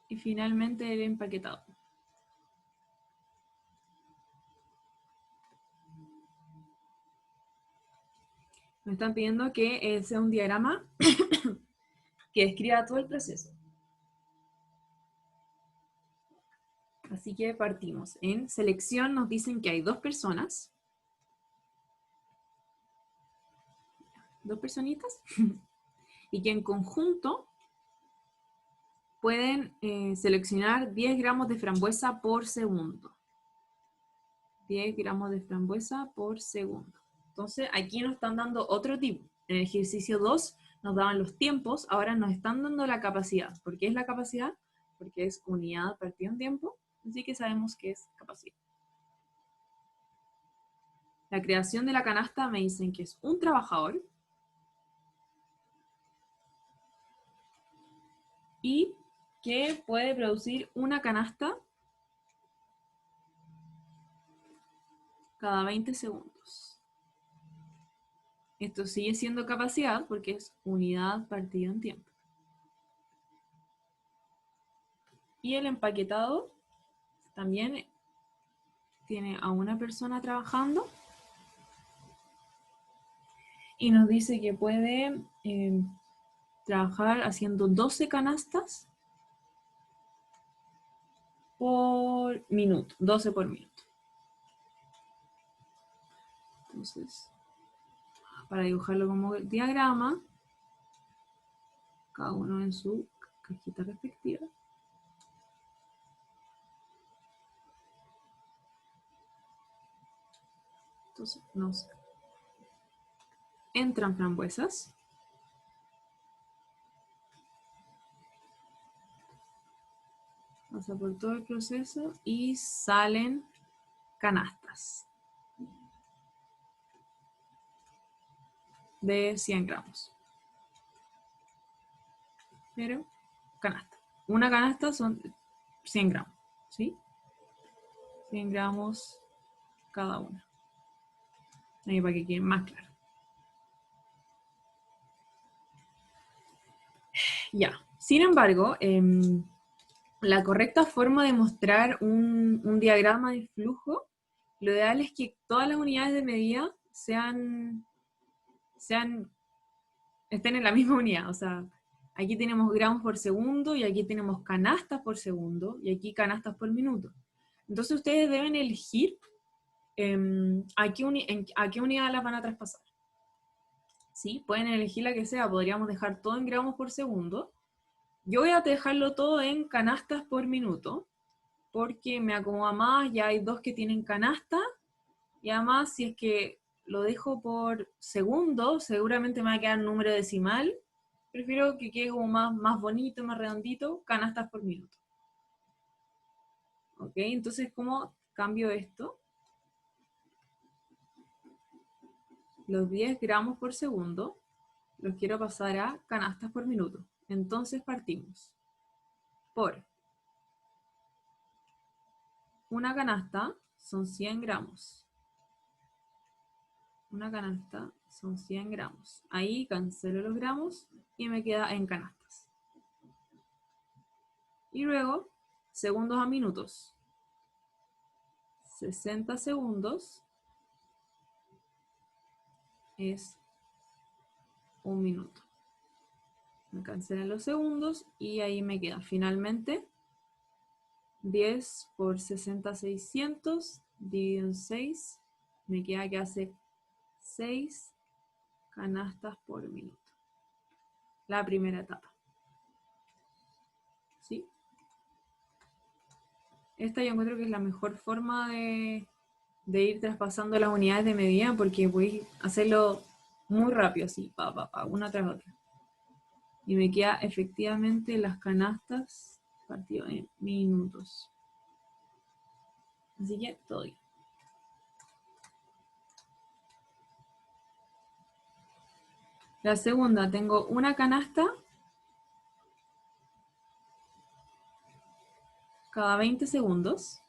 y finalmente el empaquetado. Me están pidiendo que sea un diagrama que describa todo el proceso. Así que partimos. En selección nos dicen que hay 2 personas. 2 personitas. Y que en conjunto pueden seleccionar 10 gramos de frambuesa por segundo. 10 gramos de frambuesa por segundo. Entonces aquí nos están dando otro tipo. En el ejercicio 2 nos daban los tiempos, ahora nos están dando la capacidad. ¿Por qué es la capacidad? Porque es unidad partida en tiempo, así que sabemos que es capacidad. La creación de la canasta me dicen que es un trabajador y que puede producir una canasta cada 20 segundos. Esto sigue siendo capacidad porque es unidad partida en tiempo. Y el empaquetado también tiene a una persona trabajando y nos dice que puede trabajar haciendo 12 canastas por minuto, 12 por minuto. Entonces, para dibujarlo como diagrama, cada uno en su cajita respectiva. Entonces nos entran frambuesas. Pasa por todo el proceso y salen canastas de 100 gramos. Pero canasta. Una canasta son 100 gramos, ¿sí? 100 gramos cada una. Ahí para que quede más claro. Ya. Sin embargo, la correcta forma de mostrar un diagrama de flujo, lo ideal es que todas las unidades de medida estén en la misma unidad. O sea, aquí tenemos gramos por segundo, y aquí tenemos canastas por segundo, y aquí canastas por minuto. Entonces ustedes deben elegir a qué unidad las van a traspasar. ¿Sí? Pueden elegir la que sea, podríamos dejar todo en gramos por segundo. Yo voy a dejarlo todo en canastas por minuto, porque me acomoda más, ya hay dos que tienen canasta, y además si es que lo dejo por segundo, seguramente me va a quedar un número decimal. Prefiero que quede como más bonito, más redondito, canastas por minuto. ¿Ok? Entonces, ¿cómo cambio esto? Los 10 gramos por segundo los quiero pasar a canastas por minuto. Entonces partimos por una canasta son 100 gramos. Una canasta son 100 gramos. Ahí cancelo los gramos y me queda en canastas. Y luego, segundos a minutos. 60 segundos es un minuto. Me cancelan los segundos y ahí me queda finalmente 10 por 60, 600, dividido en 6, me queda que hace 6 canastas por minuto. La primera etapa. ¿Sí? Esta yo encuentro que es la mejor forma de ir traspasando las unidades de medida, porque voy a hacerlo muy rápido, así, una tras otra. Y me queda efectivamente las canastas partido en minutos. Así que todo bien. La segunda, tengo una canasta cada 20 segundos.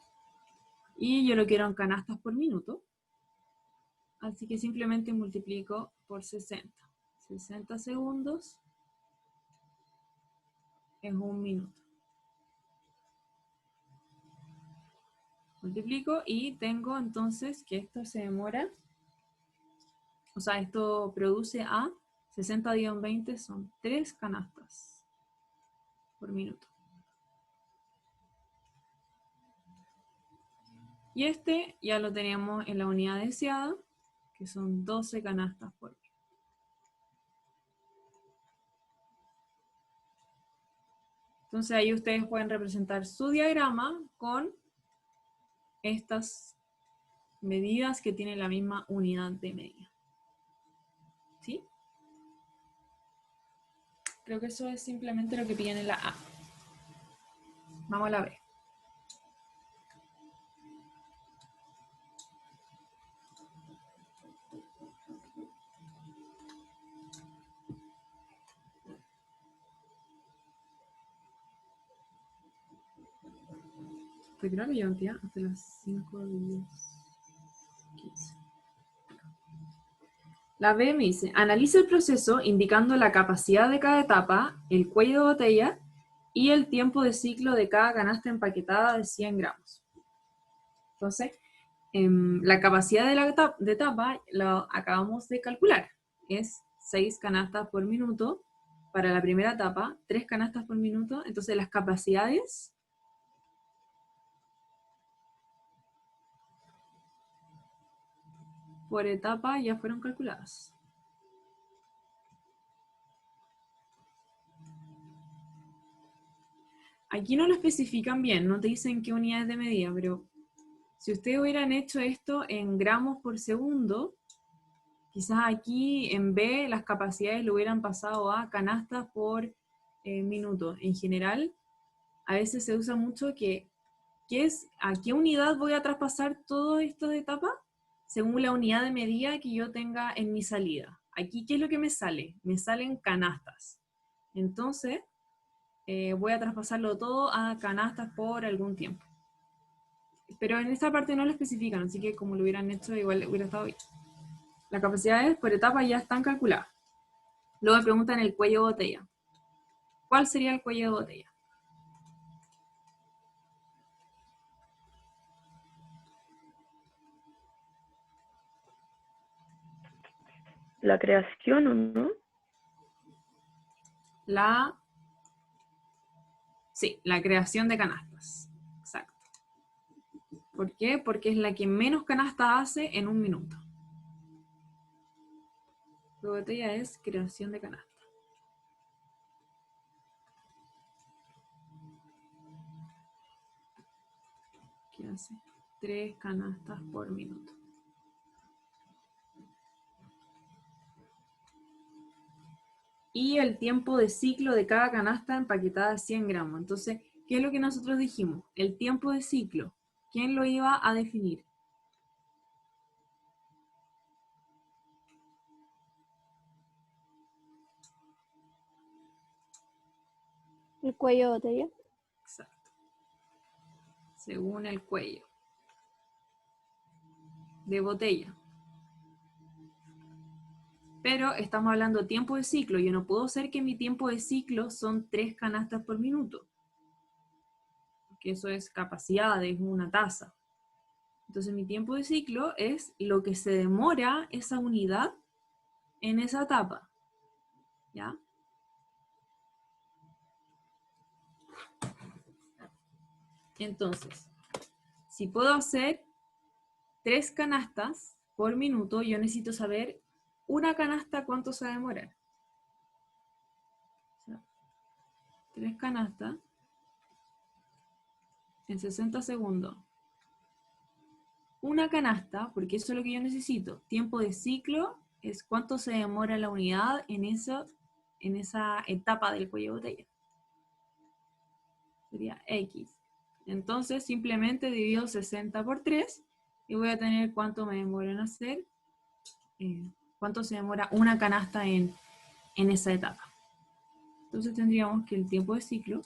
Y yo lo quiero en canastas por minuto. Así que simplemente multiplico por 60. 60 segundos es un minuto. Multiplico y tengo entonces que esto se demora, o sea, esto produce a 60 dividido en 20 son 3 canastas por minuto. Y este ya lo tenemos en la unidad deseada, que son 12 canastas por minuto. Entonces ahí ustedes pueden representar su diagrama con estas medidas que tienen la misma unidad de medida. ¿Sí? Creo que eso es simplemente lo que piden en la A. Vamos a la B. Creo que llevan ya hasta las 5, 10, 15. La B me dice, analiza el proceso indicando la capacidad de cada etapa, el cuello de botella y el tiempo de ciclo de cada canasta empaquetada de 100 gramos. Entonces, la capacidad de la etapa la acabamos de calcular. Es 6 canastas por minuto para la primera etapa, 3 canastas por minuto, entonces las capacidades por etapa ya fueron calculadas. Aquí no lo especifican bien, no te dicen qué unidades de medida, pero si ustedes hubieran hecho esto en gramos por segundo, quizás aquí en B las capacidades lo hubieran pasado a canastas por minuto. En general, a veces se usa mucho ¿a qué unidad voy a traspasar todo esto de etapa? Según la unidad de medida que yo tenga en mi salida. Aquí, ¿qué es lo que me sale? Me salen canastas. Entonces, voy a traspasarlo todo a canastas por algún tiempo. Pero en esta parte no lo especifican, así que como lo hubieran hecho, igual hubiera estado bien. Las capacidades por etapa ya están calculadas. Luego me preguntan el cuello de botella. ¿Cuál sería el cuello de botella? La creación, ¿o no? Sí, la creación de canastas. Exacto. ¿Por qué? Porque es la que menos canastas hace en un minuto. La botella es creación de canastas. ¿Qué hace? 3 canastas por minuto. Y el tiempo de ciclo de cada canasta empaquetada es 100 gramos. Entonces, ¿qué es lo que nosotros dijimos? El tiempo de ciclo. ¿Quién lo iba a definir? El cuello de botella. Exacto. Según el cuello de botella. Pero estamos hablando de tiempo de ciclo. Yo no puedo hacer que mi tiempo de ciclo son 3 canastas por minuto. Porque eso es capacidad, es una tasa. Entonces mi tiempo de ciclo es lo que se demora esa unidad en esa etapa. ¿Ya? Entonces, si puedo hacer 3 canastas por minuto, yo necesito saber una canasta cuánto se va a demorar. O sea, 3 canastas en 60 segundos. Una canasta, porque eso es lo que yo necesito. Tiempo de ciclo es cuánto se demora la unidad en esa etapa del cuello de botella. Sería X. Entonces simplemente divido 60 por 3 y voy a tener cuánto me demora en hacer, cuánto se demora una canasta en esa etapa. Entonces tendríamos que el tiempo de ciclo,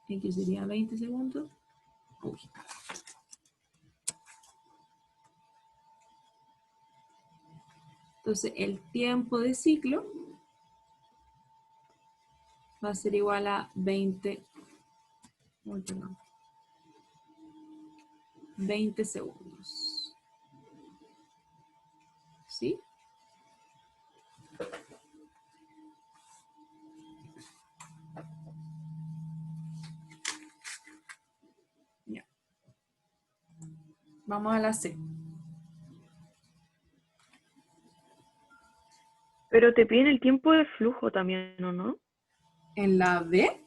X sería 20 segundos. Uy. Entonces el tiempo de ciclo va a ser igual a 20 segundos. ¿Sí? Ya. Vamos a la C. Pero te piden el tiempo de flujo también, ¿o no? ¿En la B?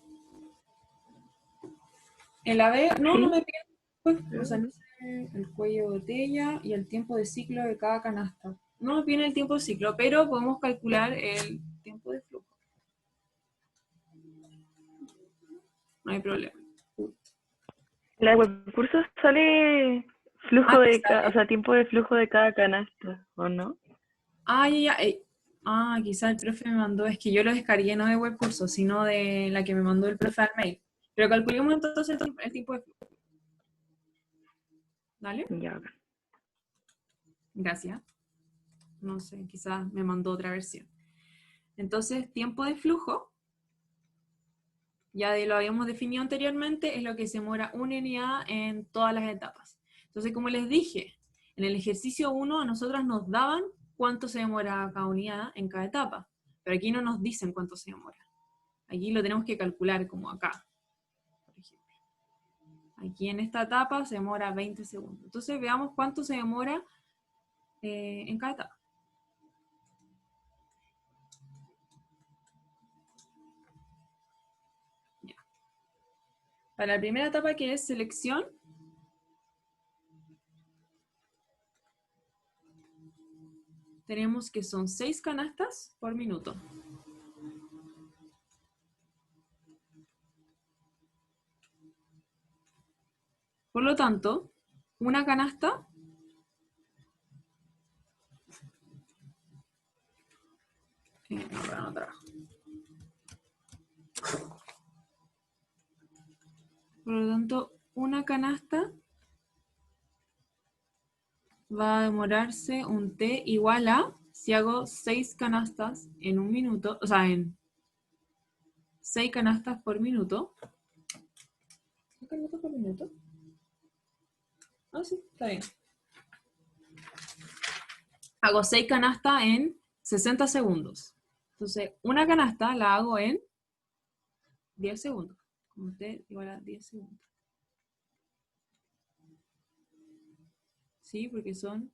En la B, no, Sí. no me piden, o sea, no sé, el cuello de botella y el tiempo de ciclo de cada canasta. No me piden el tiempo de ciclo, pero podemos calcular el tiempo de flujo. No hay problema. En la web curso sale flujo ¿te de sale? o sea, tiempo de flujo de cada canasta, ¿o no? Ah, ya. Quizá el profe me mandó, es que yo lo descargué no de web curso, sino de la que me mandó el profe al mail. Pero calculemos entonces el tiempo de flujo. ¿Vale? Ya. Gracias. No sé, quizás me mandó otra versión. Entonces, tiempo de flujo, ya lo habíamos definido anteriormente, es lo que se demora una unidad en todas las etapas. Entonces, como les dije, en el ejercicio 1 a nosotras nos daban cuánto se demora cada unidad en cada etapa. Pero aquí no nos dicen cuánto se demora. Aquí lo tenemos que calcular como acá, por ejemplo. Aquí en esta etapa se demora 20 segundos. Entonces veamos cuánto se demora en cada etapa. Ya. Para la primera etapa, que es selección, tenemos que son 6 canastas por minuto. Por lo tanto, una canasta no trabajo. Por lo tanto, una canasta va a demorarse un T igual a, si hago 6 canastas en un minuto, o sea, en 6 canastas por minuto. ¿6 canastas por minuto? Ah, sí, está bien. Hago 6 canastas en 60 segundos. Entonces, una canasta la hago en 10 segundos. Como T igual a 10 segundos. ¿Sí? Porque son,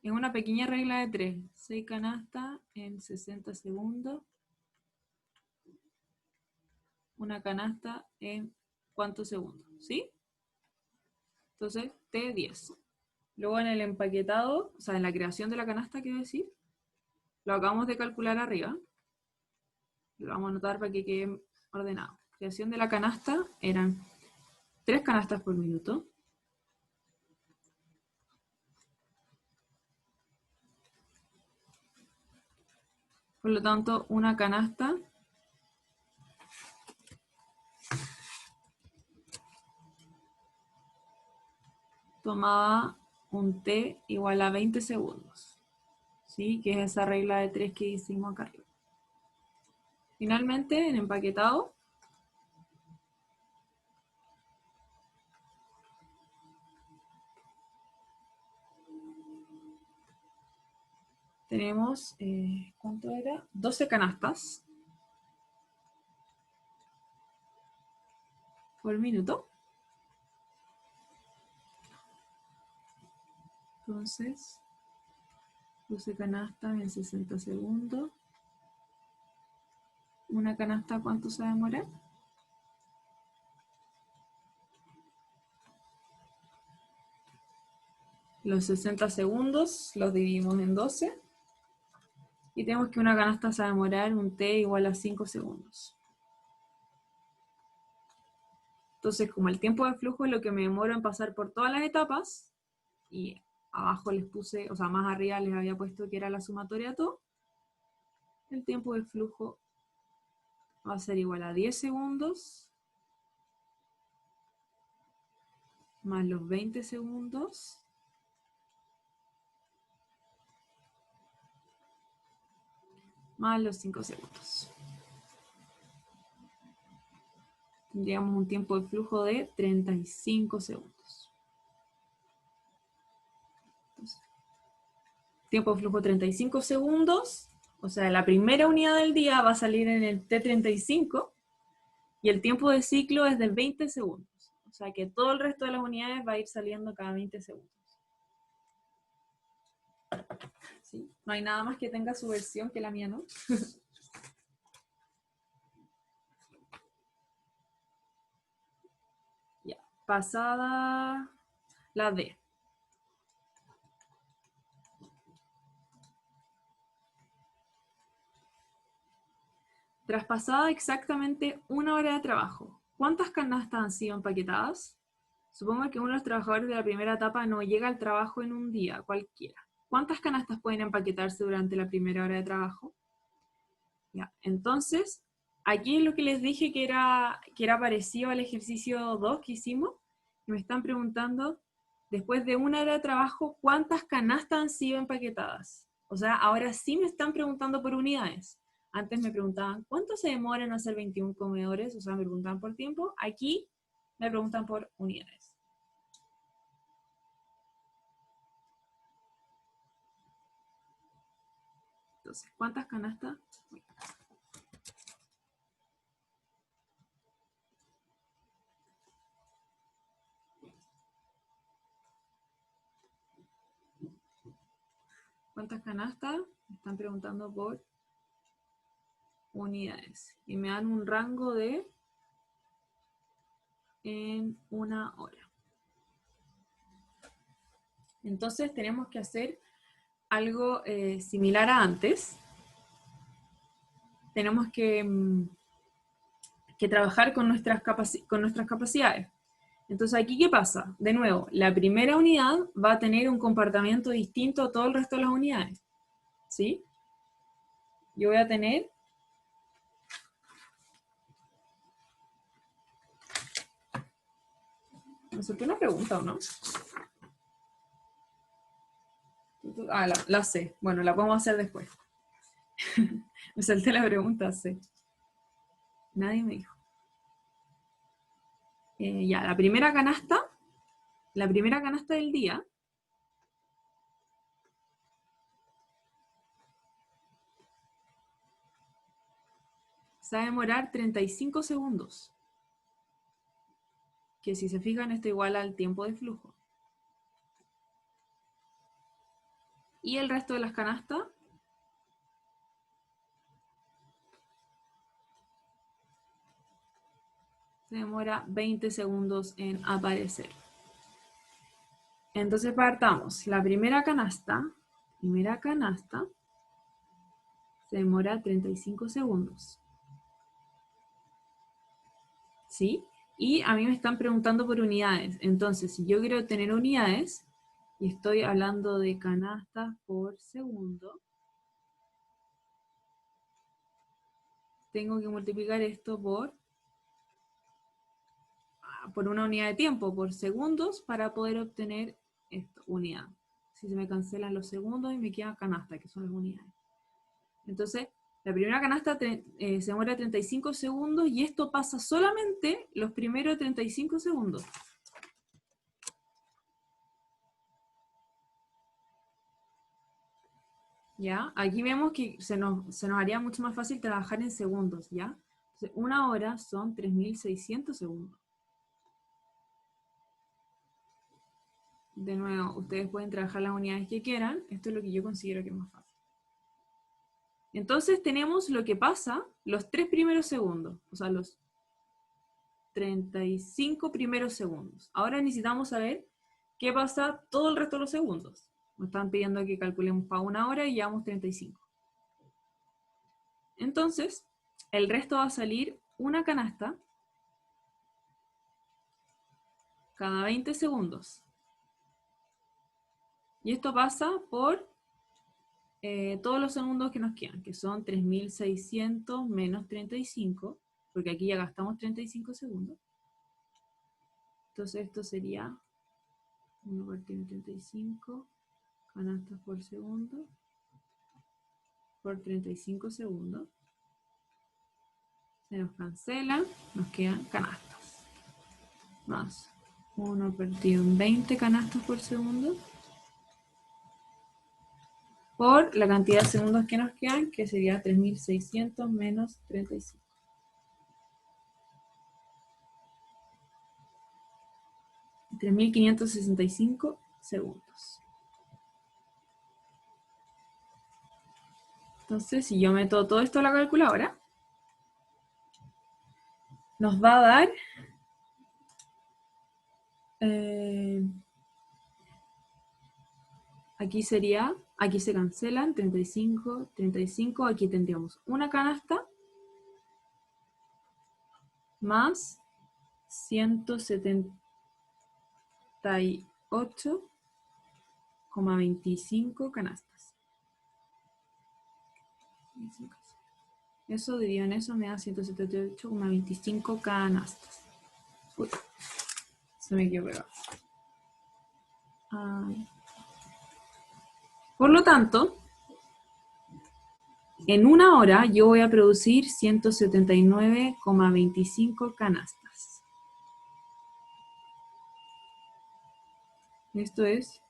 es una pequeña regla de 3. 6 canastas en 60 segundos. Una canasta en ¿cuántos segundos? ¿Sí? Entonces, T10. Luego en el empaquetado, o sea, en la creación de la canasta, quiero decir, lo acabamos de calcular arriba. Lo vamos a anotar para que quede ordenado. Creación de la canasta eran 3 canastas por minuto. Por lo tanto, una canasta tomaba un T igual a 20 segundos. ¿Sí? Que es esa regla de 3 que hicimos acá arriba. Finalmente, en empaquetado, tenemos, ¿cuánto era? 12 canastas por minuto. Entonces, 12 canastas en 60 segundos. Una canasta, ¿cuánto se demora? Los 60 segundos los dividimos en 12. Y tenemos que una canasta se va a demorar un T igual a 5 segundos. Entonces, como el tiempo de flujo es lo que me demoro en pasar por todas las etapas, y abajo les puse, o sea, más arriba les había puesto que era la sumatoria de todo, el tiempo de flujo va a ser igual a 10 segundos más los 20 segundos más los 5 segundos. Tendríamos un tiempo de flujo de 35 segundos. Entonces, tiempo de flujo 35 segundos, o sea, la primera unidad del día va a salir en el T35 y el tiempo de ciclo es de 20 segundos. O sea que todo el resto de las unidades va a ir saliendo cada 20 segundos. ¿Sí? No hay nada más que tenga su versión que la mía, ¿no? Ya, pasada la D. Tras pasada exactamente una hora de trabajo, ¿cuántas canastas han sido empaquetadas? Supongo que uno de los trabajadores de la primera etapa no llega al trabajo en un día, cualquiera. ¿Cuántas canastas pueden empaquetarse durante la primera hora de trabajo? Ya, entonces, aquí lo que les dije que era parecido al ejercicio 2 que hicimos, me están preguntando, después de una hora de trabajo, ¿cuántas canastas han sido empaquetadas? O sea, ahora sí me están preguntando por unidades. Antes me preguntaban, ¿cuánto se demora en hacer 21 comedores? O sea, me preguntaban por tiempo. Aquí me preguntan por unidades. Entonces, ¿cuántas canastas? ¿Cuántas canastas? Me están preguntando por unidades. Y me dan un rango de en 1 hora. Entonces tenemos que hacer algo similar a antes. Tenemos que trabajar con nuestras capacidades. Entonces, ¿aquí qué pasa? De nuevo, la primera unidad va a tener un comportamiento distinto a todo el resto de las unidades. ¿Sí? Yo voy a tener... ¿Me solté una pregunta o no? Ah, la sé. Bueno, la podemos hacer después. Me salté la pregunta, sé. Nadie me dijo. Ya, la primera canasta del día se va a demorar 35 segundos. Que si se fijan, esto igual al tiempo de flujo. Y el resto de las canastas se demora 20 segundos en aparecer. Entonces partamos. La primera canasta se demora 35 segundos. ¿Sí? Y a mí me están preguntando por unidades. Entonces, si yo quiero tener unidades, y estoy hablando de canastas por segundo, tengo que multiplicar esto por una unidad de tiempo, por segundos, para poder obtener esto, unidad. Si se me cancelan los segundos y me queda canasta, que son las unidades. Entonces, la primera canasta se demora 35 segundos y esto pasa solamente los primeros 35 segundos. ¿Ya? Aquí vemos que se nos haría mucho más fácil trabajar en segundos, ¿ya? Entonces, 1 hora son 3600 segundos. De nuevo, ustedes pueden trabajar las unidades que quieran. Esto es lo que yo considero que es más fácil. Entonces tenemos lo que pasa los 3 primeros segundos, o sea, los 35 primeros segundos. Ahora necesitamos saber qué pasa todo el resto de los segundos. Nos están pidiendo que calculemos para 1 hora y llevamos 35. Entonces, el resto va a salir una canasta cada 20 segundos. Y esto pasa por todos los segundos que nos quedan, que son 3600 menos 35, porque aquí ya gastamos 35 segundos. Entonces esto sería 1 partido en 35 canastas por segundo por 35 segundos. Se nos cancela, nos quedan canastas. Más 1 partido en 20 canastas por segundo por la cantidad de segundos que nos quedan, que sería 3600 menos 35. Y 3565 segundos. Entonces, si yo meto todo esto a la calculadora, nos va a dar aquí se cancelan 35, 35, aquí tendríamos una canasta más 178,25 canastas. Eso dividido en eso me da 178,25 canastas. Uy, se me quedó pegado. Por lo tanto, en 1 hora yo voy a producir 179,25 canastas. Esto es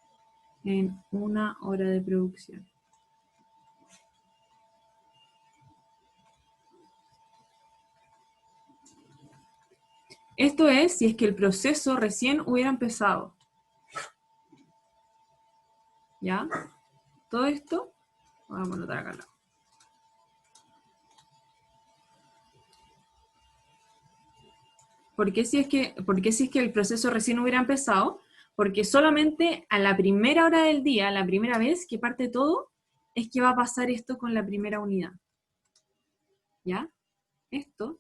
en 1 hora de producción. Esto es si es que el proceso recién hubiera empezado. ¿Ya? Todo esto, vamos a anotar acá al lado. ¿Por qué si es que el proceso recién hubiera empezado? Porque solamente a la primera hora del día, la primera vez que parte todo, es que va a pasar esto con la primera unidad. ¿Ya? Esto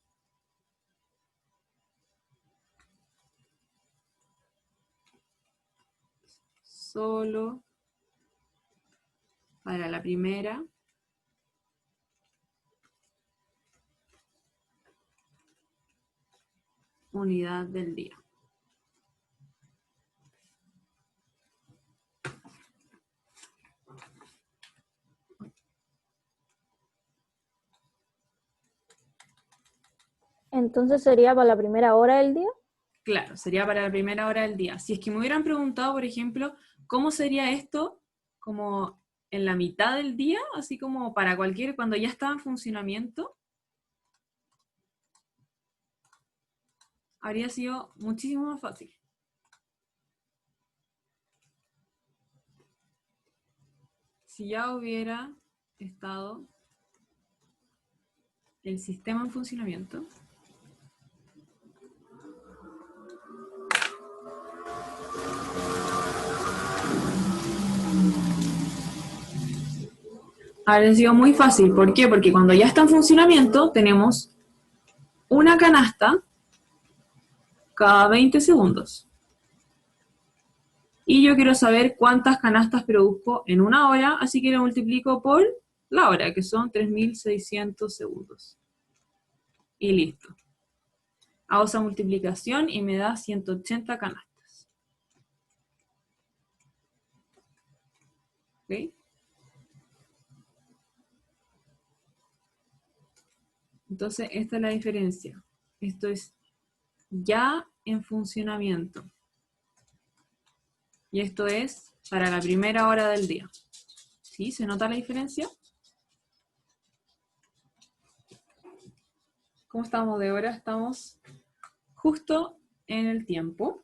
solo para la primera unidad del día. Entonces sería para la primera hora del día. Claro, sería para la primera hora del día. Si es que me hubieran preguntado, por ejemplo, ¿cómo sería esto como en la mitad del día? Así como para cualquier, cuando ya estaba en funcionamiento, habría sido muchísimo más fácil. Si ya hubiera estado el sistema en funcionamiento, habría sido muy fácil. ¿Por qué? Porque cuando ya está en funcionamiento, tenemos una canasta cada 20 segundos. Y yo quiero saber cuántas canastas produzco en una hora, así que lo multiplico por la hora, que son 3600 segundos. Y listo. Hago esa multiplicación y me da 180 canastas. ¿Ok? Entonces, esta es la diferencia. Esto es ya en funcionamiento. Y esto es para la primera hora del día. ¿Sí? ¿Se nota la diferencia? ¿Cómo estamos de hora? Estamos justo en el tiempo.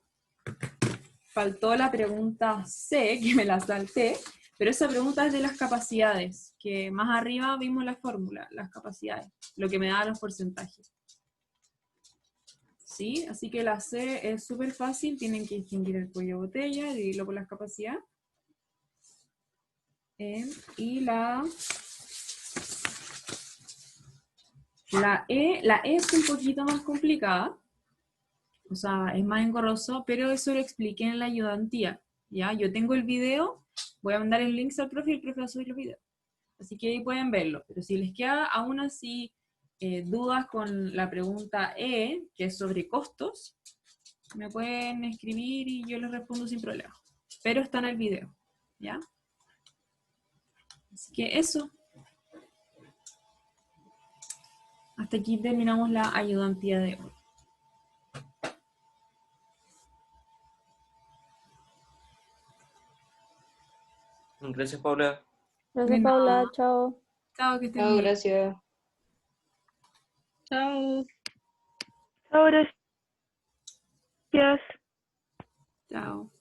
Faltó la pregunta C, que me la salté, pero esa pregunta es de las capacidades, que más arriba vimos la fórmula, las capacidades, lo que me da los porcentajes. ¿Sí? Así que la C es súper fácil, tienen que distinguir el cuello de botella, dividirlo por las capacidades. Y la E es un poquito más complicada, o sea, es más engorroso, pero eso lo expliqué en la ayudantía, ¿ya? Yo tengo el video, voy a mandar el link al profe y el profe va a subir los videos. Así que ahí pueden verlo, pero si les queda aún así dudas con la pregunta E, que es sobre costos, me pueden escribir y yo les respondo sin problema. Pero está en el video, ¿ya? Así que eso. Hasta aquí terminamos la ayudantía de hoy. Gracias, Paula. Gracias, De Paula. nada. Chao. Chao, que estén Chao, bien. gracias. Chao, gracias. Chao.